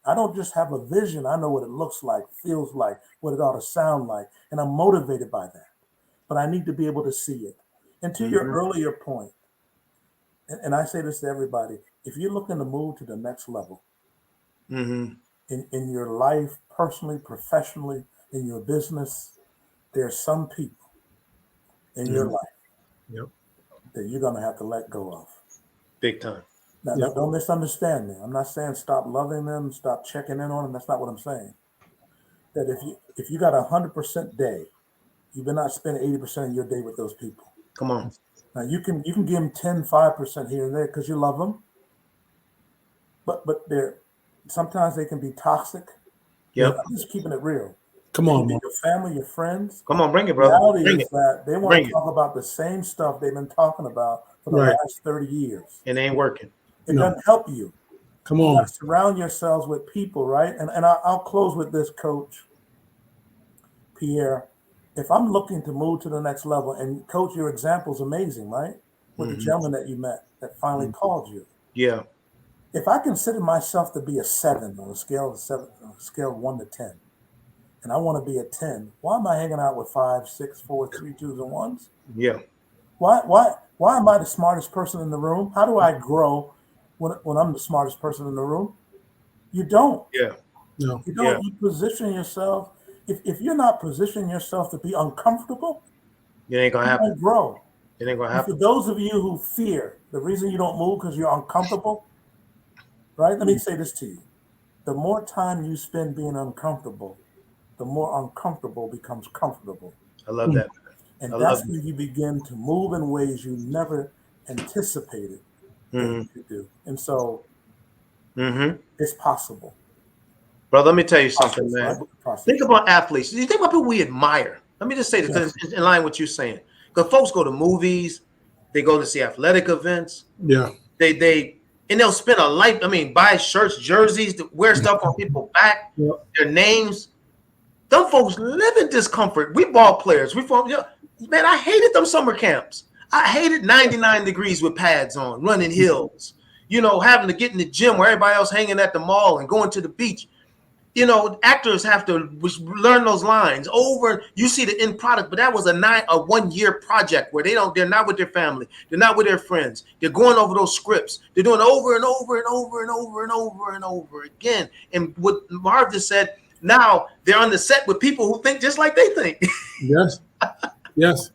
I don't just have a vision. I know what it looks like, feels like, what it ought to sound like, and I'm motivated by that. But I need to be able to see it. And to your earlier point, and I say this to everybody, if you're looking to move to the next level in your life, personally, professionally, in your business, there's some people in your life that you're going to have to let go of. Big time. Now, don't misunderstand me. I'm not saying stop loving them, stop checking in on them. That's not what I'm saying. That if you got 100% day, you better not spend 80% of your day with those people. Come on. Now you can give them 10-5% here and there because you love them, but they're sometimes they can be toxic. Yep. I'm just keeping it real. Come on, your family, your friends. Come on, bring it, brother. The reality is that they want to talk about the same stuff they've been talking about for the last 30 years. It ain't working. It doesn't help you. Come on. You surround yourselves with people, right? And I'll close with this, Coach Pierre. If I'm looking to move to the next level, and Coach, your example is amazing, right? With the gentleman that you met that finally called you. Yeah. If I consider myself to be a 7 on a scale of 1 to 10, and I want to be a 10, why am I hanging out with 5, 6, 4, 3, 2s, and 1s? Yeah. Why am I the smartest person in the room? How do I grow when I'm the smartest person in the room? You don't. Yeah. No. You don't. You position yourself. If you're not positioning yourself to be uncomfortable, it ain't gonna happen. You don't grow. It ain't gonna happen. And for those of you who fear, the reason you don't move because you're uncomfortable, right? Let me say this to you. The more time you spend being uncomfortable, the more uncomfortable becomes comfortable. I love that. And that's when you begin to move in ways you never anticipated that you could do. And so it's possible. Bro, let me tell you something, man. Think about athletes. You think about people we admire. Let me just say this, because it's in line with what you're saying. Because folks go to movies, they go to see athletic events. Yeah. And they'll spend a life, buy shirts, jerseys, wear stuff on people's back, their names. Them folks live in discomfort. We ball players. Man, I hated them summer camps. I hated 99 degrees with pads on, running hills, having to get in the gym where everybody else hanging at the mall and going to the beach. Actors have to learn those lines over. You see the end product, but that was a 1-year project where they're not with their family. They're not with their friends. They're going over those scripts. They're doing over and over and over and over and over and over again. And what Marv just said, now they're on the set with people who think just like they think. Yes. Yes.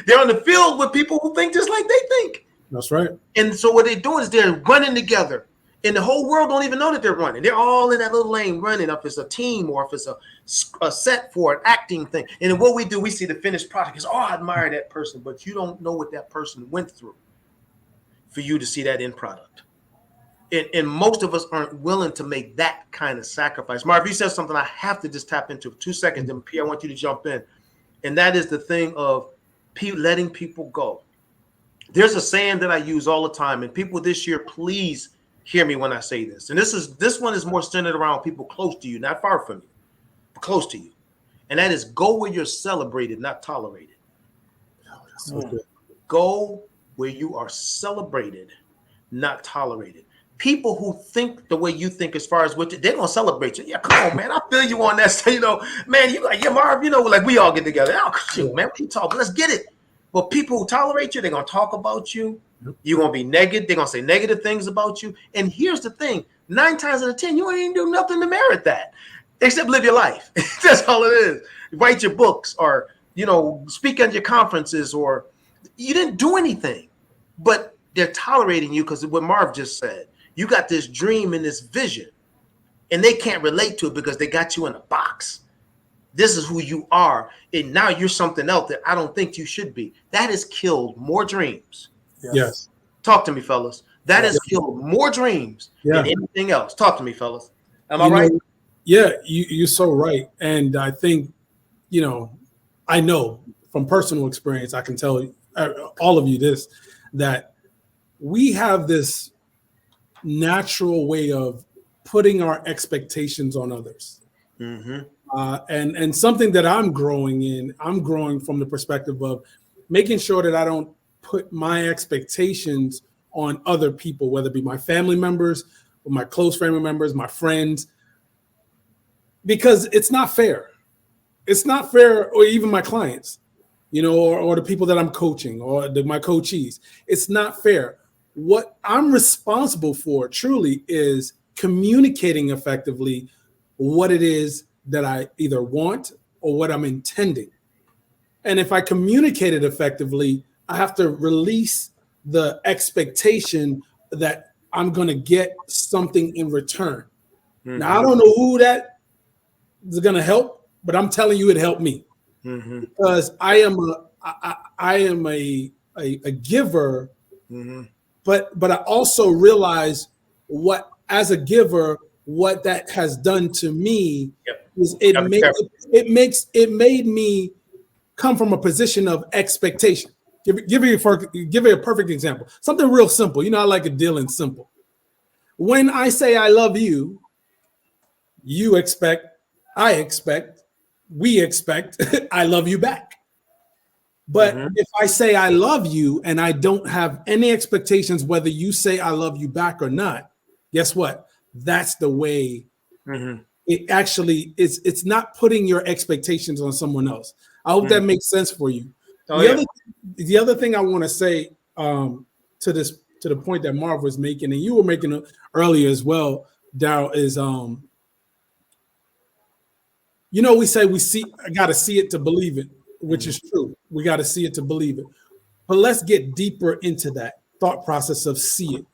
They're on the field with people who think just like they think. That's right. And so what they're doing is they're running together. And the whole world don't even know that they're running. They're all in that little lane running, if it's a team or if it's a set for an acting thing. And then what we do, we see the finished product is, I admire that person, but you don't know what that person went through for you to see that end product. And most of us aren't willing to make that kind of sacrifice. Marv, you said something I have to just tap into 2 seconds. And P, I want you to jump in. And that is the thing of letting people go. There's a saying that I use all the time. And people this year, please hear me when I say this. And this one is more centered around people close to you, not far from you, but close to you. And that is go where you're celebrated, not tolerated. Oh, that's so good. Go where you are celebrated, not tolerated. People who think the way you think as far as what they're going to celebrate you. Yeah, come on, man. I feel you on that. So, man, you like, yeah, Marv, like we all get together. Oh, shoot, man, we talk. Let's get it. But people who tolerate you, they're going to talk about you. You're going to be negative. They're going to say negative things about you. And here's the thing. 9 times out of 10, you ain't do nothing to merit that except live your life. That's all it is. Write your books or, speak at your conferences or you didn't do anything. But they're tolerating you because of what Marv just said. You got this dream and this vision and they can't relate to it because they got you in a box. This is who you are. And now you're something else that I don't think you should be. That has killed more dreams. Yes. Talk to me, fellas. That has killed more dreams than anything else. Talk to me, fellas. Am I right? Yeah, you're so right. And I think, I know from personal experience, I can tell all of you this, that we have this natural way of putting our expectations on others. Mm-hmm. And something that I'm growing from the perspective of making sure that I don't put my expectations on other people, whether it be my family members or my close family members, my friends, because it's not fair. It's not fair, or even my clients, or the people that I'm coaching or my coachees. It's not fair. What I'm responsible for truly is communicating effectively what it is that I either want or what I'm intending. And if I communicate it effectively, I have to release the expectation that I'm going to get something in return. Mm-hmm. Now, I don't know who that is going to help, but I'm telling you it helped me. Mm-hmm. Because I am a giver, mm-hmm. but I also realize as a giver, what that has done to me is it made me come from a position of expectation. Give you a perfect example. Something real simple. I like a deal in simple. When I say I love you, you expect, I expect, we expect I love you back. But if I say I love you and I don't have any expectations whether you say I love you back or not, guess what? That's the way it actually is. It's not putting your expectations on someone else. I hope that makes sense for you. The other thing I want to say to the point that Marv was making, and you were making earlier as well, Darrell, is we say I got to see it to believe it, which is true. We got to see it to believe it. But let's get deeper into that thought process of see it.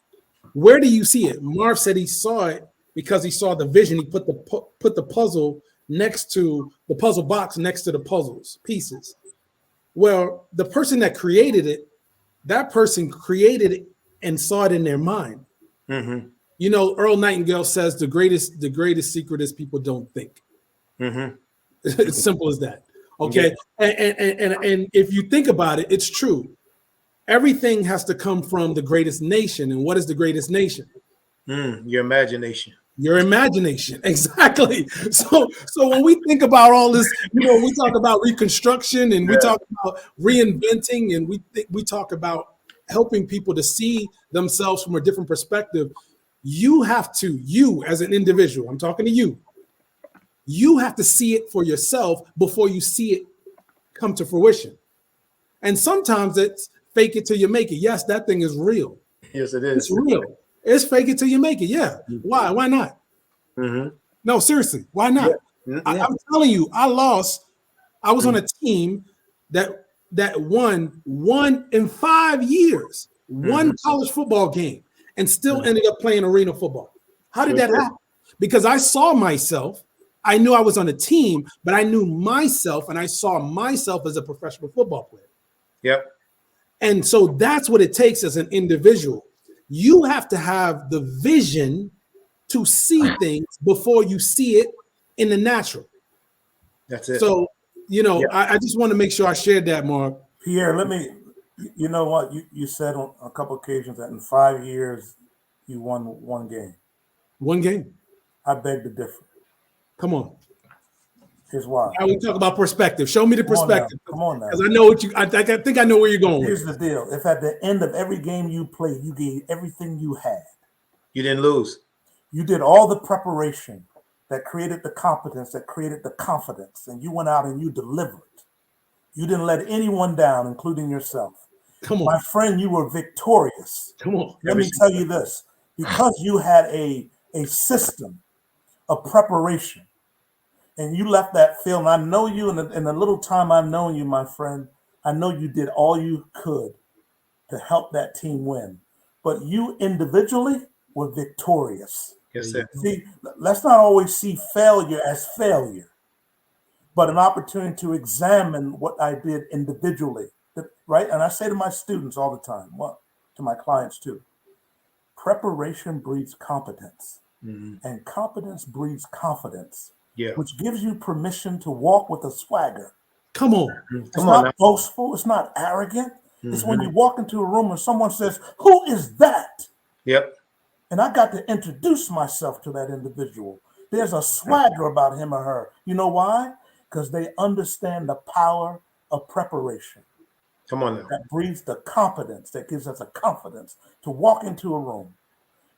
Where do you see it? Marv said he saw it because he saw the vision. He put the puzzle next to the puzzle box next to the puzzles pieces. Well, the person that created it, that person created it and saw it in their mind. Mm-hmm. Earl Nightingale says the greatest secret is people don't think. Mm-hmm. It's simple as that. Okay. And if you think about it, it's true. Everything has to come from the greatest nation. And what is the greatest nation? Your imagination. Your imagination. Exactly. So when we think about all this, we talk about Reconstruction and we talk about reinventing, and we talk about helping people to see themselves from a different perspective. You as an individual, I'm talking to you have to see it for yourself before you see it come to fruition. And sometimes it's fake it till you make it. Yes, that thing is real. Yes, it is. It's real. It's fake it till you make it. Yeah. Why? Why not? No, seriously. Why not? I'm telling you, I lost. I was on a team that won in 5 years, one college football game, and still ended up playing arena football. How did that happen? Because I saw myself. I knew I was on a team, but I knew myself, and I saw myself as a professional football player. Yep. And so that's what it takes as an individual. You have to have the vision to see things before you see it in the natural. That's it. So, I just want to make sure I shared that, Mark. Pierre, you know what? You said on a couple occasions that in 5 years you won one game. One game. I beg to differ. Come on. Here's why. Now we talk about perspective. Show me the perspective. Come on now. Because I know I think I know where you're going. Here's the deal. If at the end of every game you played, you gave everything you had. You didn't lose. You did all the preparation that created the competence, that created the confidence, and you went out and you delivered. You didn't let anyone down, including yourself. Come on. My friend, you were victorious. Come on. Let me tell you this. Because you had a system of preparation, and you left that field, and I know you in the little time I've known you, my friend, I know you did all you could to help that team win. But you individually were victorious. Yes, sir. See, let's not always see failure as failure, but an opportunity to examine what I did individually, right? And I say to my students all the time, to my clients too, preparation breeds competence, and competence breeds confidence, which gives you permission to walk with a swagger. Come on. It's not boastful. It's not arrogant. It's when you walk into a room and someone says, "Who is that?" Yep. And I got to introduce myself to that individual. There's a swagger about him or her. You know why? Because they understand the power of preparation. Come on now. That breeds the confidence, that gives us a confidence to walk into a room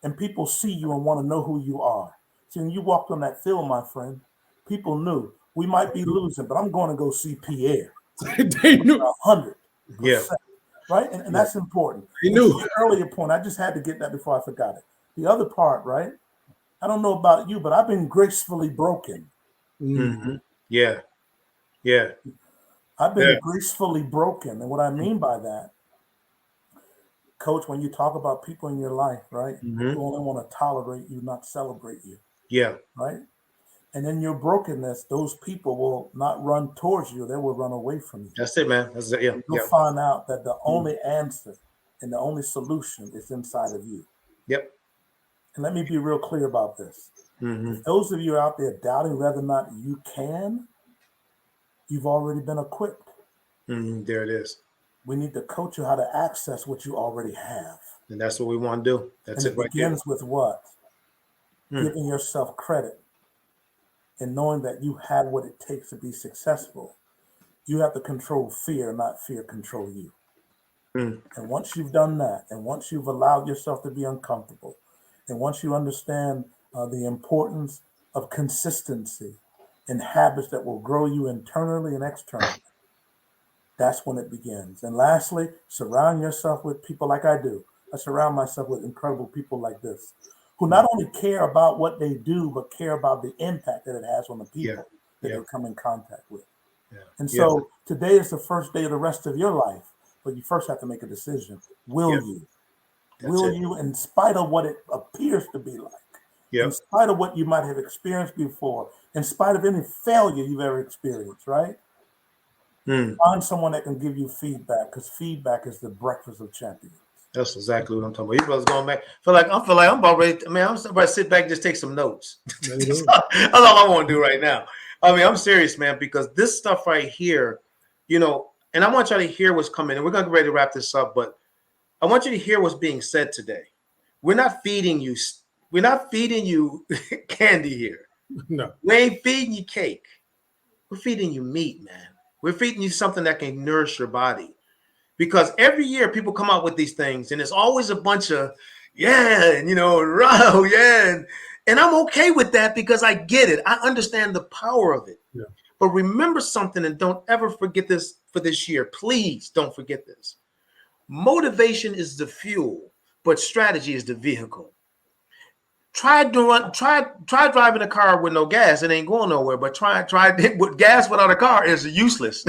and people see you and want to know who you are. See, when you walked on that field, my friend, people knew we might be losing, but I'm going to go see Pierre. They knew. 100%. Yeah. Right? And that's important. They knew. To the earlier point, I just had to get that before I forgot it. The other part, right? I don't know about you, but I've been gracefully broken. Yeah. Yeah. I've been gracefully broken. And what I mean by that, Coach, when you talk about people in your life, right? People only want to tolerate you, not celebrate you. Yeah. Right? And in your brokenness, those people will not run towards you. They will run away from you. That's it, man. That's it. Yeah. You'll find out that the only answer and the only solution is inside of you. Yep. And let me be real clear about this. If those of you out there doubting whether or not you can, you've already been equipped. There it is. We need to coach you how to access what you already have. And that's what we want to do. That's and it right begins with what? Giving yourself credit and knowing that you have what it takes to be successful. You have to control fear, not fear control you. And once you've done that, and once you've allowed yourself to be uncomfortable, and once you understand the importance of consistency and habits that will grow you internally and externally, that's when it begins. And lastly, surround yourself with people like I do. I surround myself with incredible people like this, who not only care about what they do, but care about the impact that it has on the people that they come in contact with. And so today is the first day of the rest of your life, but you first have to make a decision. Will you? Will you, in spite of what it appears to be like, in spite of what you might have experienced before, in spite of any failure you've ever experienced, right? Find someone that can give you feedback, because feedback is the breakfast of champions. That's exactly what I'm talking about. You brothers going back. I feel like I'm about ready. I'm about to sit back and just take some notes. That's all I want to do right now. I mean, I'm serious, man, because this stuff right here, you know, and I want y'all to hear what's coming. And we're going to get ready to wrap this up, but I want you to hear what's being said today. We're not feeding you. We're not feeding you candy here. No. We ain't feeding you cake. We're feeding you meat, man. We're feeding you something that can nourish your body. Because every year people come out with these things, and it's always a bunch of, yeah, and, you know, wow, yeah. And I'm okay with that because I get it. I understand the power of it. Yeah. But remember something, and don't ever forget this for this year. Please don't forget this. Motivation is the fuel, but strategy is the vehicle. Try driving a car with no gas. It ain't going nowhere. But try with gas without a car is useless.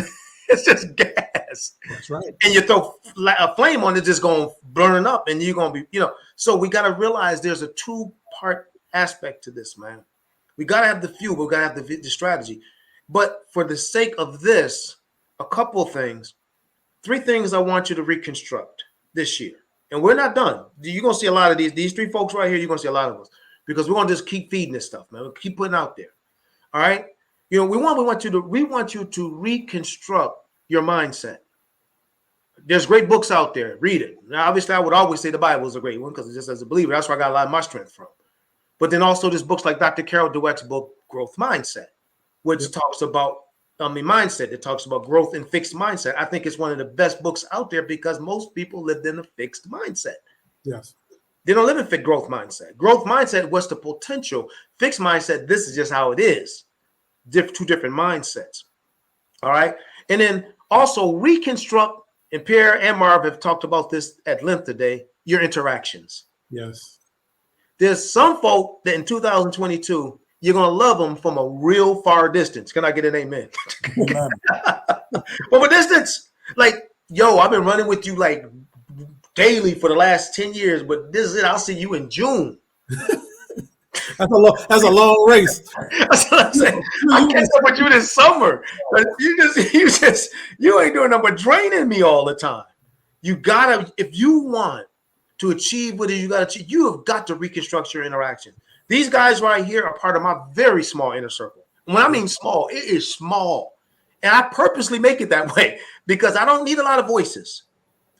It's just gas. That's right. And you throw a flame on it, just going burning up, and you're gonna be, you know. So we got to realize there's a 2-part aspect to this, man. We got to have the fuel. We got to have the strategy. But for the sake of this, a couple of things, 3 things I want you to reconstruct this year. And we're not done. You're going to see a lot of these 3 folks right here. You're going to see a lot of us because we're going to just keep feeding this stuff, man. We'll keep putting out there. All right. You know, we want you to reconstruct your mindset. There's great books out there. Read it. Now, obviously, I would always say the Bible is a great one because just as a believer, that's where I got a lot of my strength from. But then also there's books like Dr. Carol Dweck's book, Growth Mindset, which talks about mindset. It talks about growth and fixed mindset. I think it's one of the best books out there because most people lived in a fixed mindset. Yes. They don't live in fixed growth mindset. Growth mindset, what's the potential? Fixed mindset, this is just how it is. 2 different mindsets. All right. And then also reconstruct, and Pierre and Marv have talked about this at length today, your interactions. Yes. There's some folk that in 2022, you're going to love them from a real far distance. Can I get an amen? Amen. From a distance. Like, yo, I've been running with you like daily for the last 10 years, but this is it. I'll see you in June. That's a long race. That's what I'm saying. I catch up with you this summer, but you ain't doing nothing but draining me all the time. You gotta, if you want to achieve what you gotta achieve, you have got to reconstruct your interaction. These guys right here are part of my very small inner circle. When I mean small, it is small, and I purposely make it that way because I don't need a lot of voices.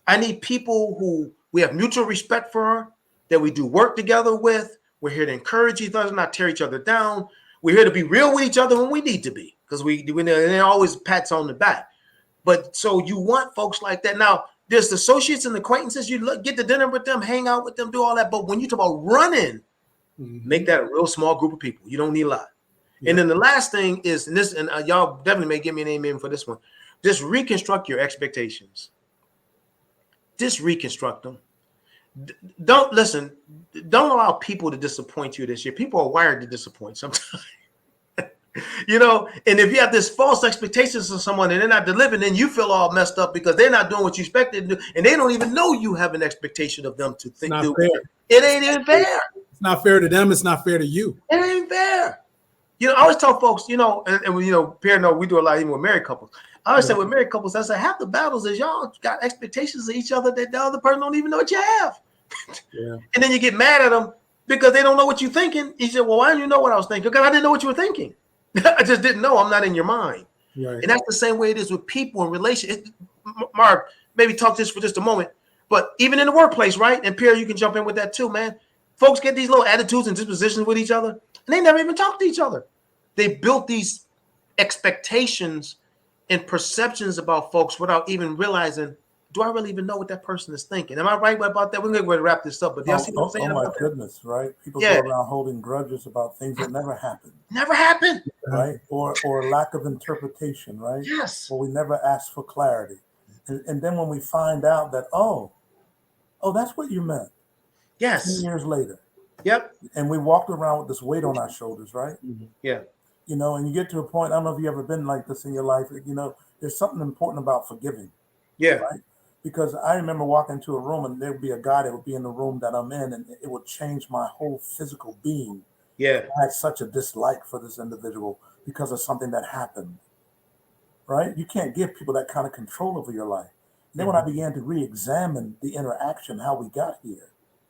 I need people who we have mutual respect for, that we do work together with. We're here to encourage each other, not tear each other down. We're here to be real with each other when we need to be, because we always pats on the back. But so you want folks like that. Now, there's associates and acquaintances. You get to dinner with them, hang out with them, do all that. But when you talk about running, make that a real small group of people. You don't need a lot. Yeah. And then the last thing is, and y'all definitely may give me an amen for this one. Just reconstruct your expectations. Just reconstruct them. Don't allow people to disappoint you this year. People are wired to disappoint sometimes. You know, and if you have this false expectations of someone and they're not delivering, then you feel all messed up because they're not doing what you expected to do, and they don't even know you have an expectation of them to think. It ain't even fair. It's not fair to them. It's not fair to you. It ain't fair. You know, I always tell folks, you know, and you know, Pierre, we do a lot even with married couples. I always say with married couples, I say half the battles is y'all got expectations of each other that the other person don't even know what you have. Yeah. And then you get mad at them because they don't know what you're thinking. He said, well, why didn't you know what I was thinking? Because I didn't know what you were thinking. I just didn't know. I'm not in your mind. Right. And that's the same way it is with people in relationships. Mark, maybe talk this for just a moment. But even in the workplace, right? And Pierre, you can jump in with that too, man. Folks get these little attitudes and dispositions with each other, and they never even talk to each other. They built these expectations and perceptions about folks without even realizing, do I really even know what that person is thinking? Am I right about that? We're going to wrap this up. But y'all see what I'm saying? Oh my goodness, right? People go around holding grudges about things that never happened. Never happened. Right? Or lack of interpretation, right? Yes. Or we never asked for clarity. And then when we find out that, oh, that's what you meant. Yes. 10 years later. Yep. And we walked around with this weight on our shoulders, right? Mm-hmm. Yeah. You know, and you get to a point, I don't know if you've ever been like this in your life, you know, there's something important about forgiving. Yeah. Right? Because I remember walking into a room and there would be a guy that would be in the room that I'm in, and it would change my whole physical being. Yeah. I had such a dislike for this individual because of something that happened. Right? You can't give people that kind of control over your life. And then when I began to re-examine the interaction, how we got here,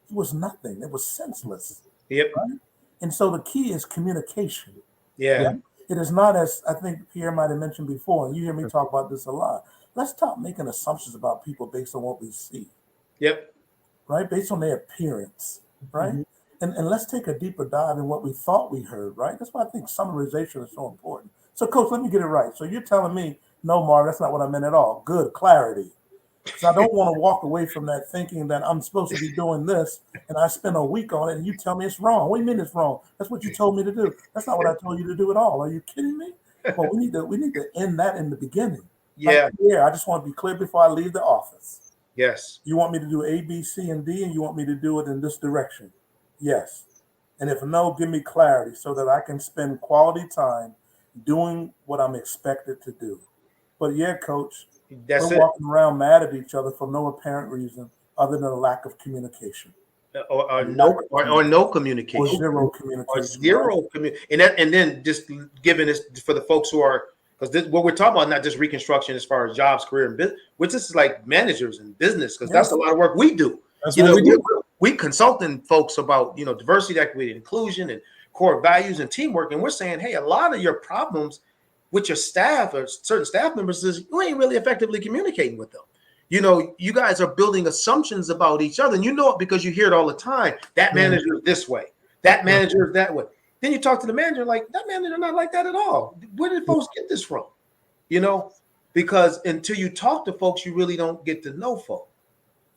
it was nothing. It was senseless. Yep. Right? And so the key is communication. Yeah. It is not, as I think Pierre might have mentioned before, and you hear me talk about this a lot. Let's stop making assumptions about people based on what we see. Yep. Right? Based on their appearance, right? And let's take a deeper dive in what we thought we heard, right? That's why I think summarization is so important. So, Coach, let me get it right. So you're telling me, no, Marv, that's not what I meant at all. Good, clarity. So I don't want to walk away from that thinking that I'm supposed to be doing this, and I spend a week on it, and you tell me it's wrong. What do you mean it's wrong? That's what you told me to do. That's not what I told you to do at all. Are you kidding me? Well, we need to end that in the beginning. Yeah. Yeah. I just want to be clear before I leave the office. Yes. You want me to do A, B, C, and D, and you want me to do it in this direction? Yes. And if no, give me clarity so that I can spend quality time doing what I'm expected to do. But yeah, Coach, we're walking around mad at each other for no apparent reason other than a lack of communication. Or no communication. Or zero communication. Or zero communication. And then just giving this for the folks who are, because what we're talking about, not just Reconstruction as far as jobs, career, and business, which is like managers and business, because that's a lot of work we do. That's what we do. We consulting folks about, diversity, equity, inclusion, and core values and teamwork. And we're saying, hey, a lot of your problems with your staff or certain staff members is you ain't really effectively communicating with them. You guys are building assumptions about each other, and you know it because you hear it all the time. That manager is this way. That manager is that way. Then you talk to the manager like, that manager not like that at all. Where did folks get this from? Because until you talk to folks, you really don't get to know folks.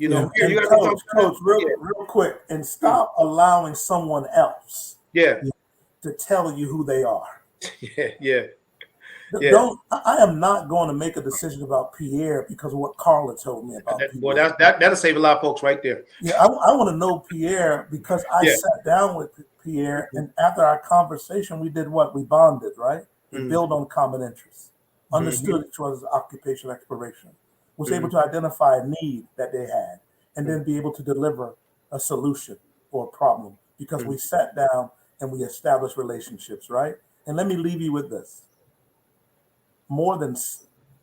Coach, real quick, and stop allowing someone else to tell you who they are. Yeah. I am not going to make a decision about Pierre because of what Carla told me about Pierre. Well, that'll save a lot of folks right there. Yeah, I want to know Pierre because I sat down with Pierre, and after our conversation, we did what? We bonded, right? We built on common interests, understood each other's occupational exploration, was able to identify a need that they had, and then be able to deliver a solution or a problem because we sat down and we established relationships, right? And let me leave you with this.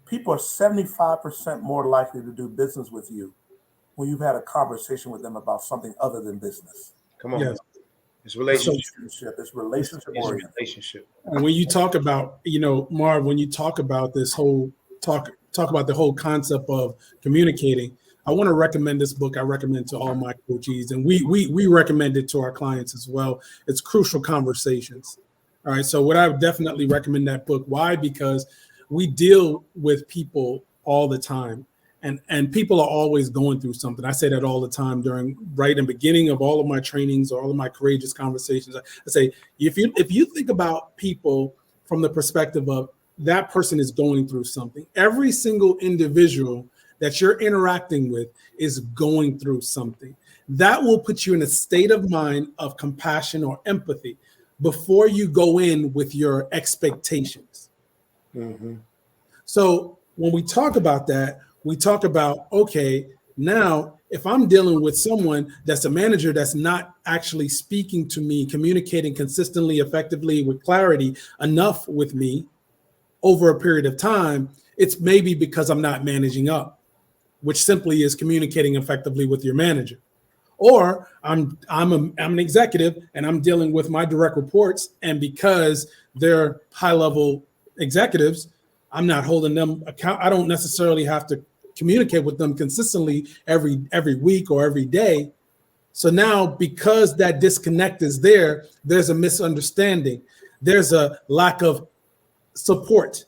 People are 75% more likely to do business with you when you've had a conversation with them about something other than business. Come on. Yes. It's relationship. It's relationship. And when you talk about, Marv, when you talk about this whole talk about the whole concept of communicating, I want to recommend this book. I recommend to all my coachees, and we recommend it to our clients as well. It's Crucial Conversations. All right. So I would definitely recommend that book. Why? Because we deal with people all the time, and people are always going through something. I say that all the time right in the beginning of all of my trainings, all of my courageous conversations. I say, if you think about people from the perspective of that person is going through something, every single individual that you're interacting with is going through something. That will put you in a state of mind of compassion or empathy before you go in with your expectations. So when we talk about that, we talk about, okay, now if I'm dealing with someone that's a manager that's not actually speaking to me, communicating consistently, effectively, with clarity enough with me over a period of time, it's maybe because I'm not managing up, which simply is communicating effectively with your manager. Or I'm an executive and I'm dealing with my direct reports, and because they're high-level executives, I'm not holding them account. I don't necessarily have to communicate with them consistently every week or every day. So now, because that disconnect is there's a misunderstanding. There's a lack of support.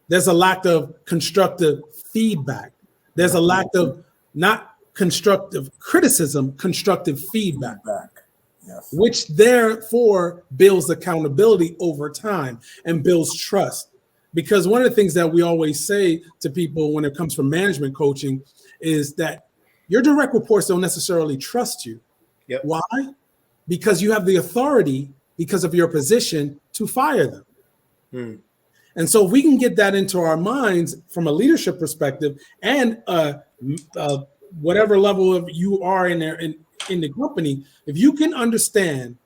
There's a lack of constructive feedback. There's a lack of not constructive criticism, constructive feedback. Yes. Which therefore builds accountability over time and builds trust. Because one of the things that we always say to people when it comes from management coaching is that your direct reports don't necessarily trust you. Yep. Why? Because you have the authority, because of your position, to fire them. And so if we can get that into our minds from a leadership perspective, and whatever level of you are in there in the company, if you can understand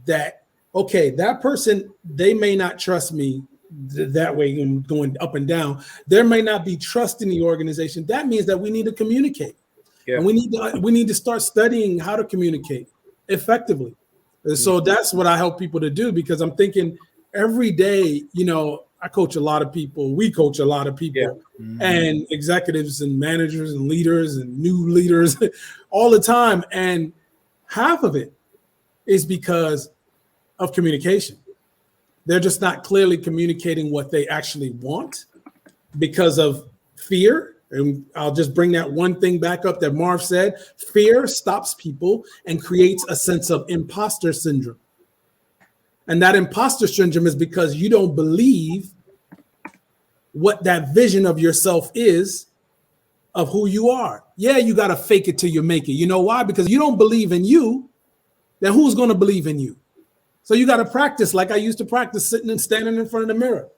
that, okay, that person, they may not trust me that way, and going up and down, there may not be trust in the organization. That means that we need to communicate. Yeah. And we need to start studying how to communicate effectively. And so that's what I help people to do, because I'm thinking every day, you know, I coach a lot of people. We coach a lot of people, and executives and managers and leaders and new leaders all the time. And half of it is because of communication. They're just not clearly communicating what they actually want because of fear. And I'll just bring that one thing back up that Marv said. Fear stops people and creates a sense of imposter syndrome. And that imposter syndrome is because you don't believe what that vision of yourself is of who you are. Yeah, you got to fake it till you make it. You know why? Because you don't believe in you, then who's going to believe in you? So you got to practice like I used to practice sitting and standing in front of the mirror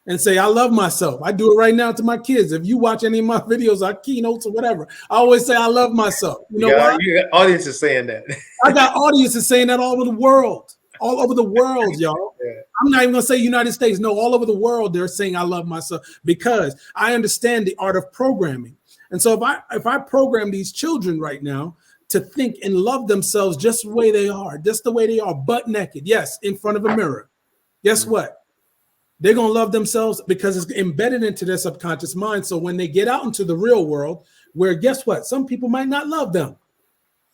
and say, I love myself. I do it right now to my kids. If you watch any of my videos, our keynotes or whatever, I always say, I love myself. You know why? You got audiences saying that. I got audiences saying that all over the world. All over the world, y'all. Yeah. I'm not even going to say United States. No, all over the world, they're saying I love myself because I understand the art of programming. And so if I program these children right now to think and love themselves just the way they are, butt naked, yes, in front of a mirror, guess what? They're going to love themselves because it's embedded into their subconscious mind. So when they get out into the real world, where guess what? Some people might not love them.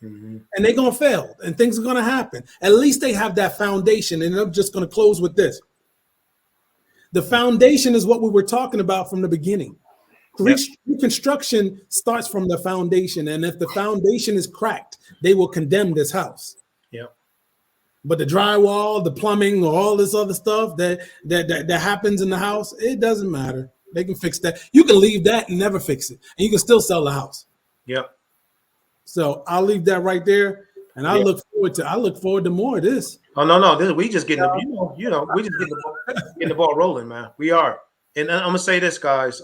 And they're going to fail and things are going to happen. At least they have that foundation. And I'm just going to close with this. The foundation is what we were talking about from the beginning. Reconstruction starts from the foundation. And if the foundation is cracked, they will condemn this house. But the drywall, the plumbing, or all this other stuff that happens in the house, it doesn't matter. They can fix that. You can leave that and never fix it. And you can still sell the house. So I'll leave that right there, and I look forward to more of this. Oh no, we just getting we just getting the ball rolling, man. We are, and I'm gonna say this, guys.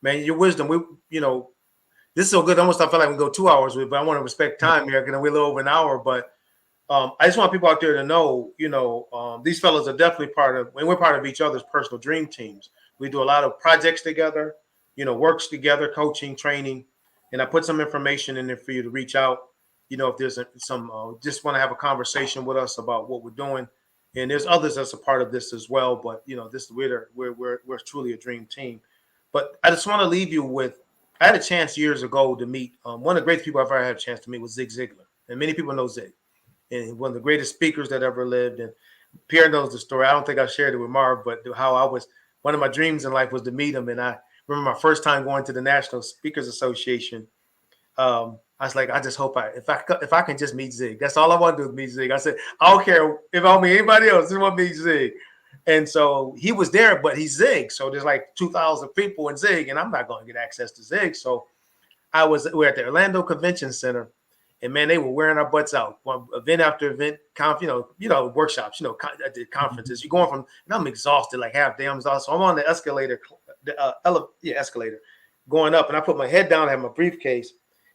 Man, your wisdom. This is so good. Almost I feel like we can go 2 hours with, but I want to respect time here because we're a little over an hour. But I just want people out there to know, these fellas are definitely we're part of each other's personal dream teams. We do a lot of projects together, works together, coaching, training. And I put some information in there for you to reach out, if there's some just want to have a conversation with us about what we're doing. And there's others that's a part of this as well. But this we're truly a dream team. But I just want to leave you with, I had a chance years ago to meet one of the greatest people I've ever had a chance to meet was Zig Ziglar, and many people know Zig, and one of the greatest speakers that ever lived. And Pierre knows the story. I don't think I shared it with Marv, but how one of my dreams in life was to meet him, and I remember my first time going to the National Speakers Association. I was like, I just hope if I can just meet Zig. That's all I want to do is meet Zig. I said, I don't care if I meet anybody else. I just want to meet Zig. And so he was there, but he's Zig. So there's like 2,000 people in Zig, and I'm not going to get access to Zig. So we're at the Orlando Convention Center, and man, they were wearing our butts out. One event after event, workshops, I did conferences. You're going from, and I'm exhausted, like half day. I'm exhausted. So I'm on the escalator, escalator, going up, and I put my head down, I had my briefcase,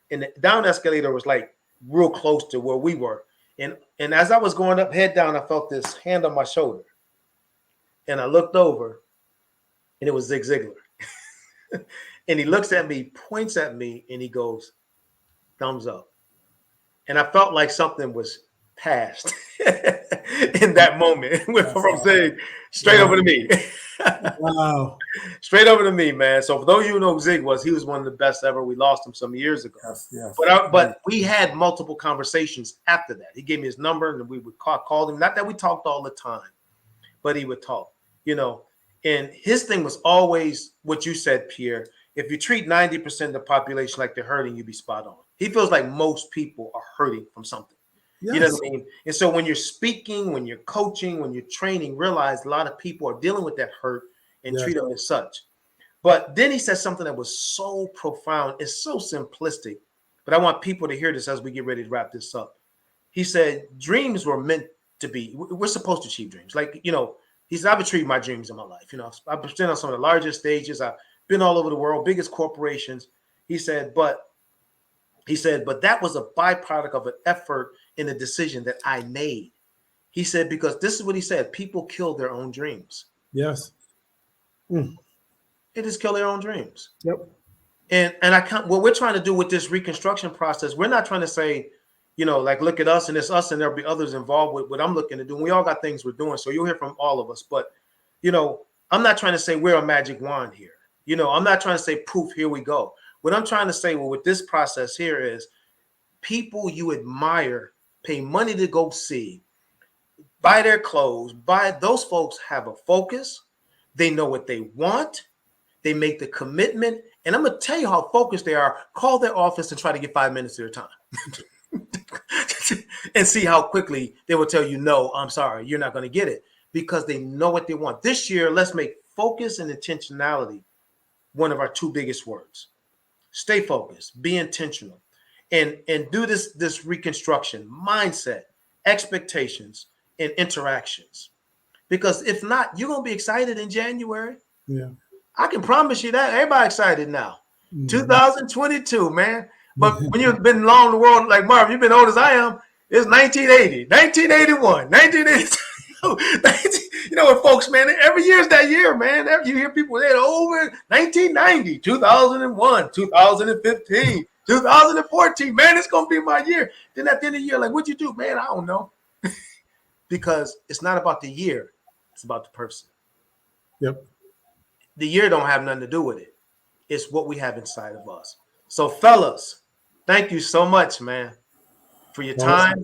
and the down escalator was like real close to where we were. And as I was going up, head down, I felt this hand on my shoulder. And I looked over, and it was Zig Ziglar. And he looks at me, points at me, and he goes, thumbs up. And I felt like something was passed in that moment from Zig straight over to me. Wow. Straight over to me, man. So for those of you who know who Zig was, he was one of the best ever. We lost him some years ago. Yes. But we had multiple conversations after that. He gave me his number, and we would call him. Not that we talked all the time, but he would talk, and his thing was always what you said, Pierre. If you treat 90% of the population like they're hurting, you'd be spot on. He feels like most people are hurting from something. Yes. You know what I mean? And so when you're speaking, when you're coaching, when you're training, realize a lot of people are dealing with that hurt and treat them as such. But then he said something that was so profound. It's so simplistic, but I want people to hear this as we get ready to wrap this up. He said, dreams were meant to be, we're supposed to achieve dreams. Like, he said, I've achieved my dreams in my life. I've been on some of the largest stages. I've been all over the world, biggest corporations. He said, but that was a byproduct of an effort in a decision that I made. He said, because this is what he said, people kill their own dreams. Yes. They just kill their own dreams. Yep. And what we're trying to do with this reconstruction process, we're not trying to say, like look at us and it's us and there'll be others involved with what I'm looking to do. We all got things we're doing. So you'll hear from all of us. But, I'm not trying to say we're a magic wand here. I'm not trying to say poof, here we go. What I'm trying to say with this process here is people you admire, pay money to go see, buy their clothes, those folks have a focus. They know what they want. They make the commitment. And I'm going to tell you how focused they are. Call their office and try to get 5 minutes of their time. And see how quickly they will tell you, no, I'm sorry, you're not going to get it, because they know what they want. This year, let's make focus and intentionality one of our two biggest words. Stay focused, be intentional, and do this reconstruction, mindset, expectations, and interactions. Because if not, you're going to be excited in January. Yeah. I can promise you that. Everybody excited now. 2022, man. But when you've been long in the world, like Marv, you've been old as I am, it's 1980, 1981, 1982. With folks, man, every year is that year, man. You hear people say over 1990, 2001, 2015, 2014. Man, it's going to be my year. Then at the end of the year, like, what'd you do? Man, I don't know. Because it's not about the year. It's about the person. Yep. The year don't have nothing to do with it. It's what we have inside of us. So, fellas, thank you so much, man, for your time.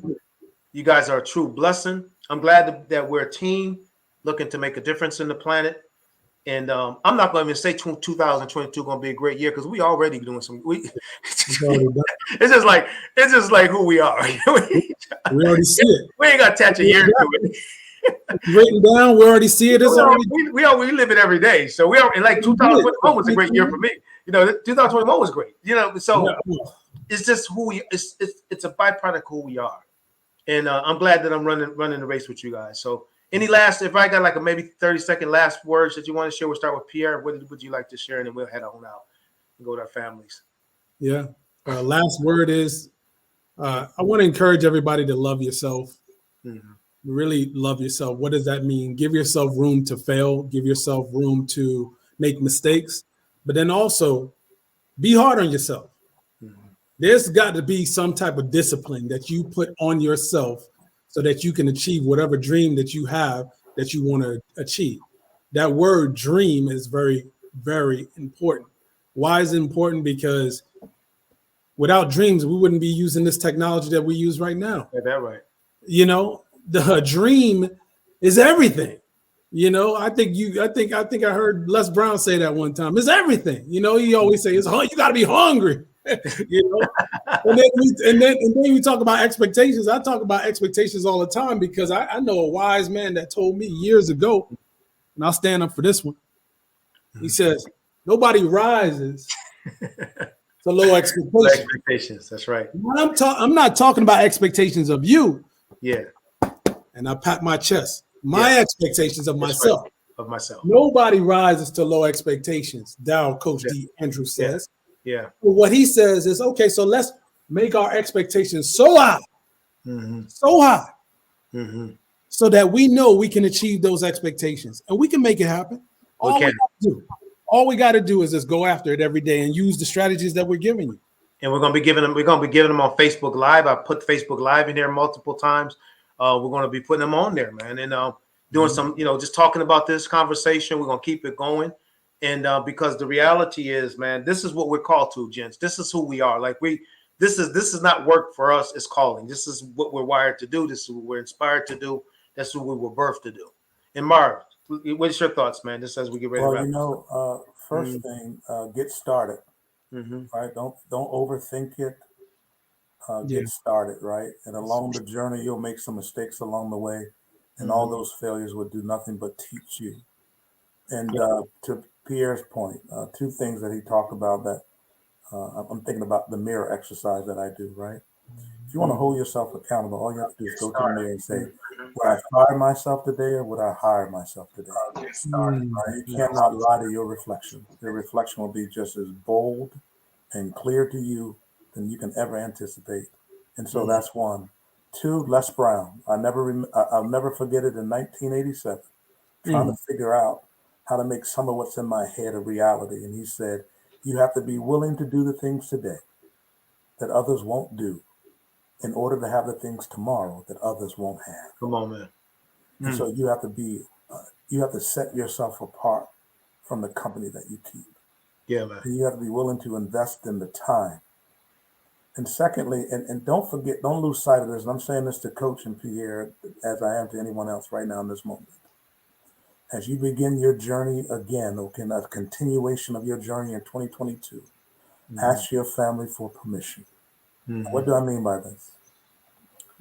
You guys are a true blessing. I'm glad that we're a team looking to make a difference in the planet. And I'm not going to even say 2022 going to be a great year, because we already doing some. It's just like who we are. We already see it. We ain't got to attach a year to it. Written down, we already see it. We live it every day. So we are like 2021 was a great year for me. 2021 was great. So it's just who we. It's a byproduct of who we are, and I'm glad that I'm running the race with you guys. So any last, if I got like a maybe 30-second last words that you want to share, we'll start with Pierre. What would you like to share, and then we'll head on out and go to our families. Yeah. Last word is, I want to encourage everybody to love yourself. Mm-hmm. Really love yourself. What does that mean? Give yourself room to fail. Give yourself room to make mistakes. But then also be hard on yourself. Mm-hmm. There's got to be some type of discipline that you put on yourself so that you can achieve whatever dream that you have that you want to achieve. That word dream is very, very important. Why is it important? Because without dreams, we wouldn't be using this technology that we use right now. Is that right? The dream is everything. I think I heard Les Brown say that one time. It's everything. He always say you got to be hungry. And then we talk about expectations. I talk about expectations all the time, because I know a wise man that told me years ago, and I'll stand up for this one. He says, nobody rises to low expectations. Low expectations. That's right. I'm not talking about expectations of you. Yeah. And I pat my chest. My expectations of myself. Right. Of myself. Nobody rises to low expectations. Darrell, Coach D. Andrew says. Yeah. But what he says is, okay, so let's make our expectations so high, so that we know we can achieve those expectations, and we can make it happen. All we got to do is just go after it every day and use the strategies that we're giving you. And we're going to be giving them on Facebook Live. I put Facebook Live in there multiple times. We're going to be putting them on there, man, and doing some, just talking about this conversation. We're going to keep it going. And because the reality is, man, this is what we're called to, gents. This is who we are. Like this is not work for us. It's calling. This is what we're wired to do. This is what we're inspired to do. That's what we were birthed to do. And Marv, what's your thoughts, man? Just as we get ready to wrap. First thing, get started. Right? Don't overthink it. Get started, right? And along the journey, you'll make some mistakes along the way, and all those failures will do nothing but teach you. And to Pierre's point, two things that he talked about that I'm thinking about the mirror exercise that I do, right? If you want to hold yourself accountable, all you have to do is go to the mirror and say, would I fire myself today or would I hire myself today? Right? You cannot lie to your reflection. Your reflection will be just as bold and clear to you than you can ever anticipate. And so that's one. Two, Les Brown. I'll never forget it in 1987, trying to figure out how to make some of what's in my head a reality. And he said, you have to be willing to do the things today that others won't do in order to have the things tomorrow that others won't have. Come on, man. And so you have to be, you have to set yourself apart from the company that you keep. Yeah, man. And you have to be willing to invest in the time. And secondly, and don't forget, don't lose sight of this. And I'm saying this to Coach and Pierre, as I am to anyone else right now in this moment. As you begin your journey again, okay, a continuation of your journey in 2022, ask your family for permission. What do I mean by this?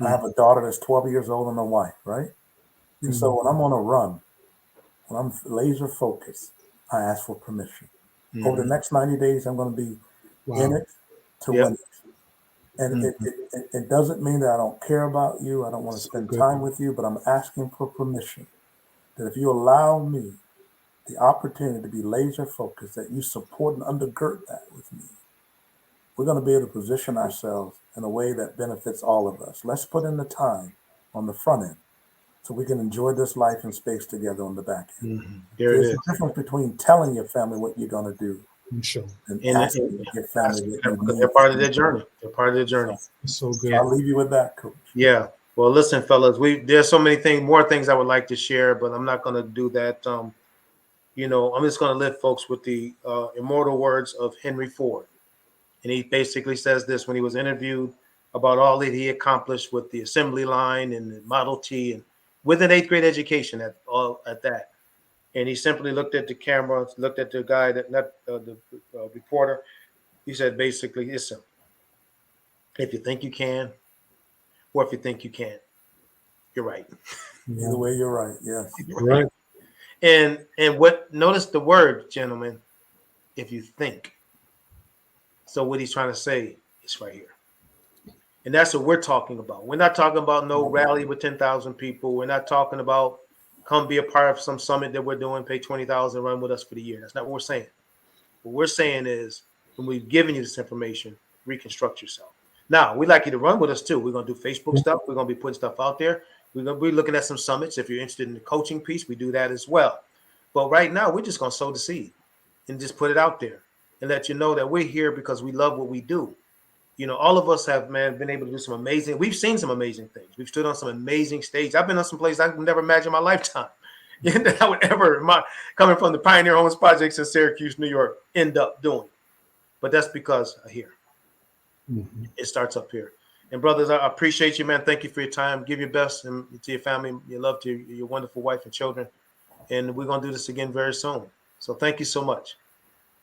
I have a daughter that's 12 years old and a wife, right? And so when I'm on a run, when I'm laser focused, I ask for permission. Over the next 90 days, I'm going to be in it to win it. And it doesn't mean that I don't care about you. I don't want to spend time with you, but I'm asking for permission that if you allow me the opportunity to be laser focused, that you support and undergird that with me, we're going to be able to position ourselves in a way that benefits all of us. Let's put in the time on the front end so we can enjoy this life and space together on the back end. There's a difference between telling your family what you're going to do and asking your family what you need. They're part of their journey. They're part of their journey. So good. I'll leave you with that, Coach. Yeah. Well, listen, fellas, there's so many things, more things I would like to share, but I'm not going to do that. You know, I'm just going to live folks with the immortal words of Henry Ford. And he basically says this when he was interviewed about all that he accomplished with the assembly line and the Model T and with an 8th grade education at that. And he simply looked at the camera, looked at the guy the reporter. He said, basically, listen, if you think you can, or if you think you can't, you're right. Either way, you're right. Yes. Right. And notice the word, gentlemen, if you think. So what he's trying to say is right here. And that's what we're talking about. We're not talking about no rally with 10,000 people. We're not talking about come be a part of some summit that we're doing, pay 20,000, run with us for the year. That's not what we're saying. What we're saying is when we've given you this information, reconstruct yourself. Now, we'd like you to run with us too. We're going to do Facebook stuff. We're going to be putting stuff out there. We're going to be looking at some summits. If you're interested in the coaching piece, we do that as well. But right now, we're just going to sow the seed and just put it out there and let you know that we're here because we love what we do. You know, all of us have, man, been able to do some amazing, we've seen some amazing things. We've stood on some amazing stage. I've been on some places I could never imagine in my lifetime that I would ever, coming from the Pioneer Homes Projects in Syracuse, New York, end up doing. But that's because of here. It starts up here. And brothers, I appreciate you, man. Thank you for your time. Give your best to your family, your love to your wonderful wife and children. And we're going to do this again very soon. So thank you so much.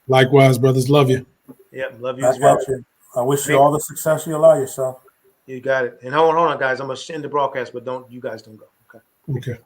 Likewise, brothers. Love you. Yeah, love you as well. I wish you all the success you allow yourself. You got it. And hold on, guys. I'm going to end the broadcast, but you guys don't go. Okay. Okay.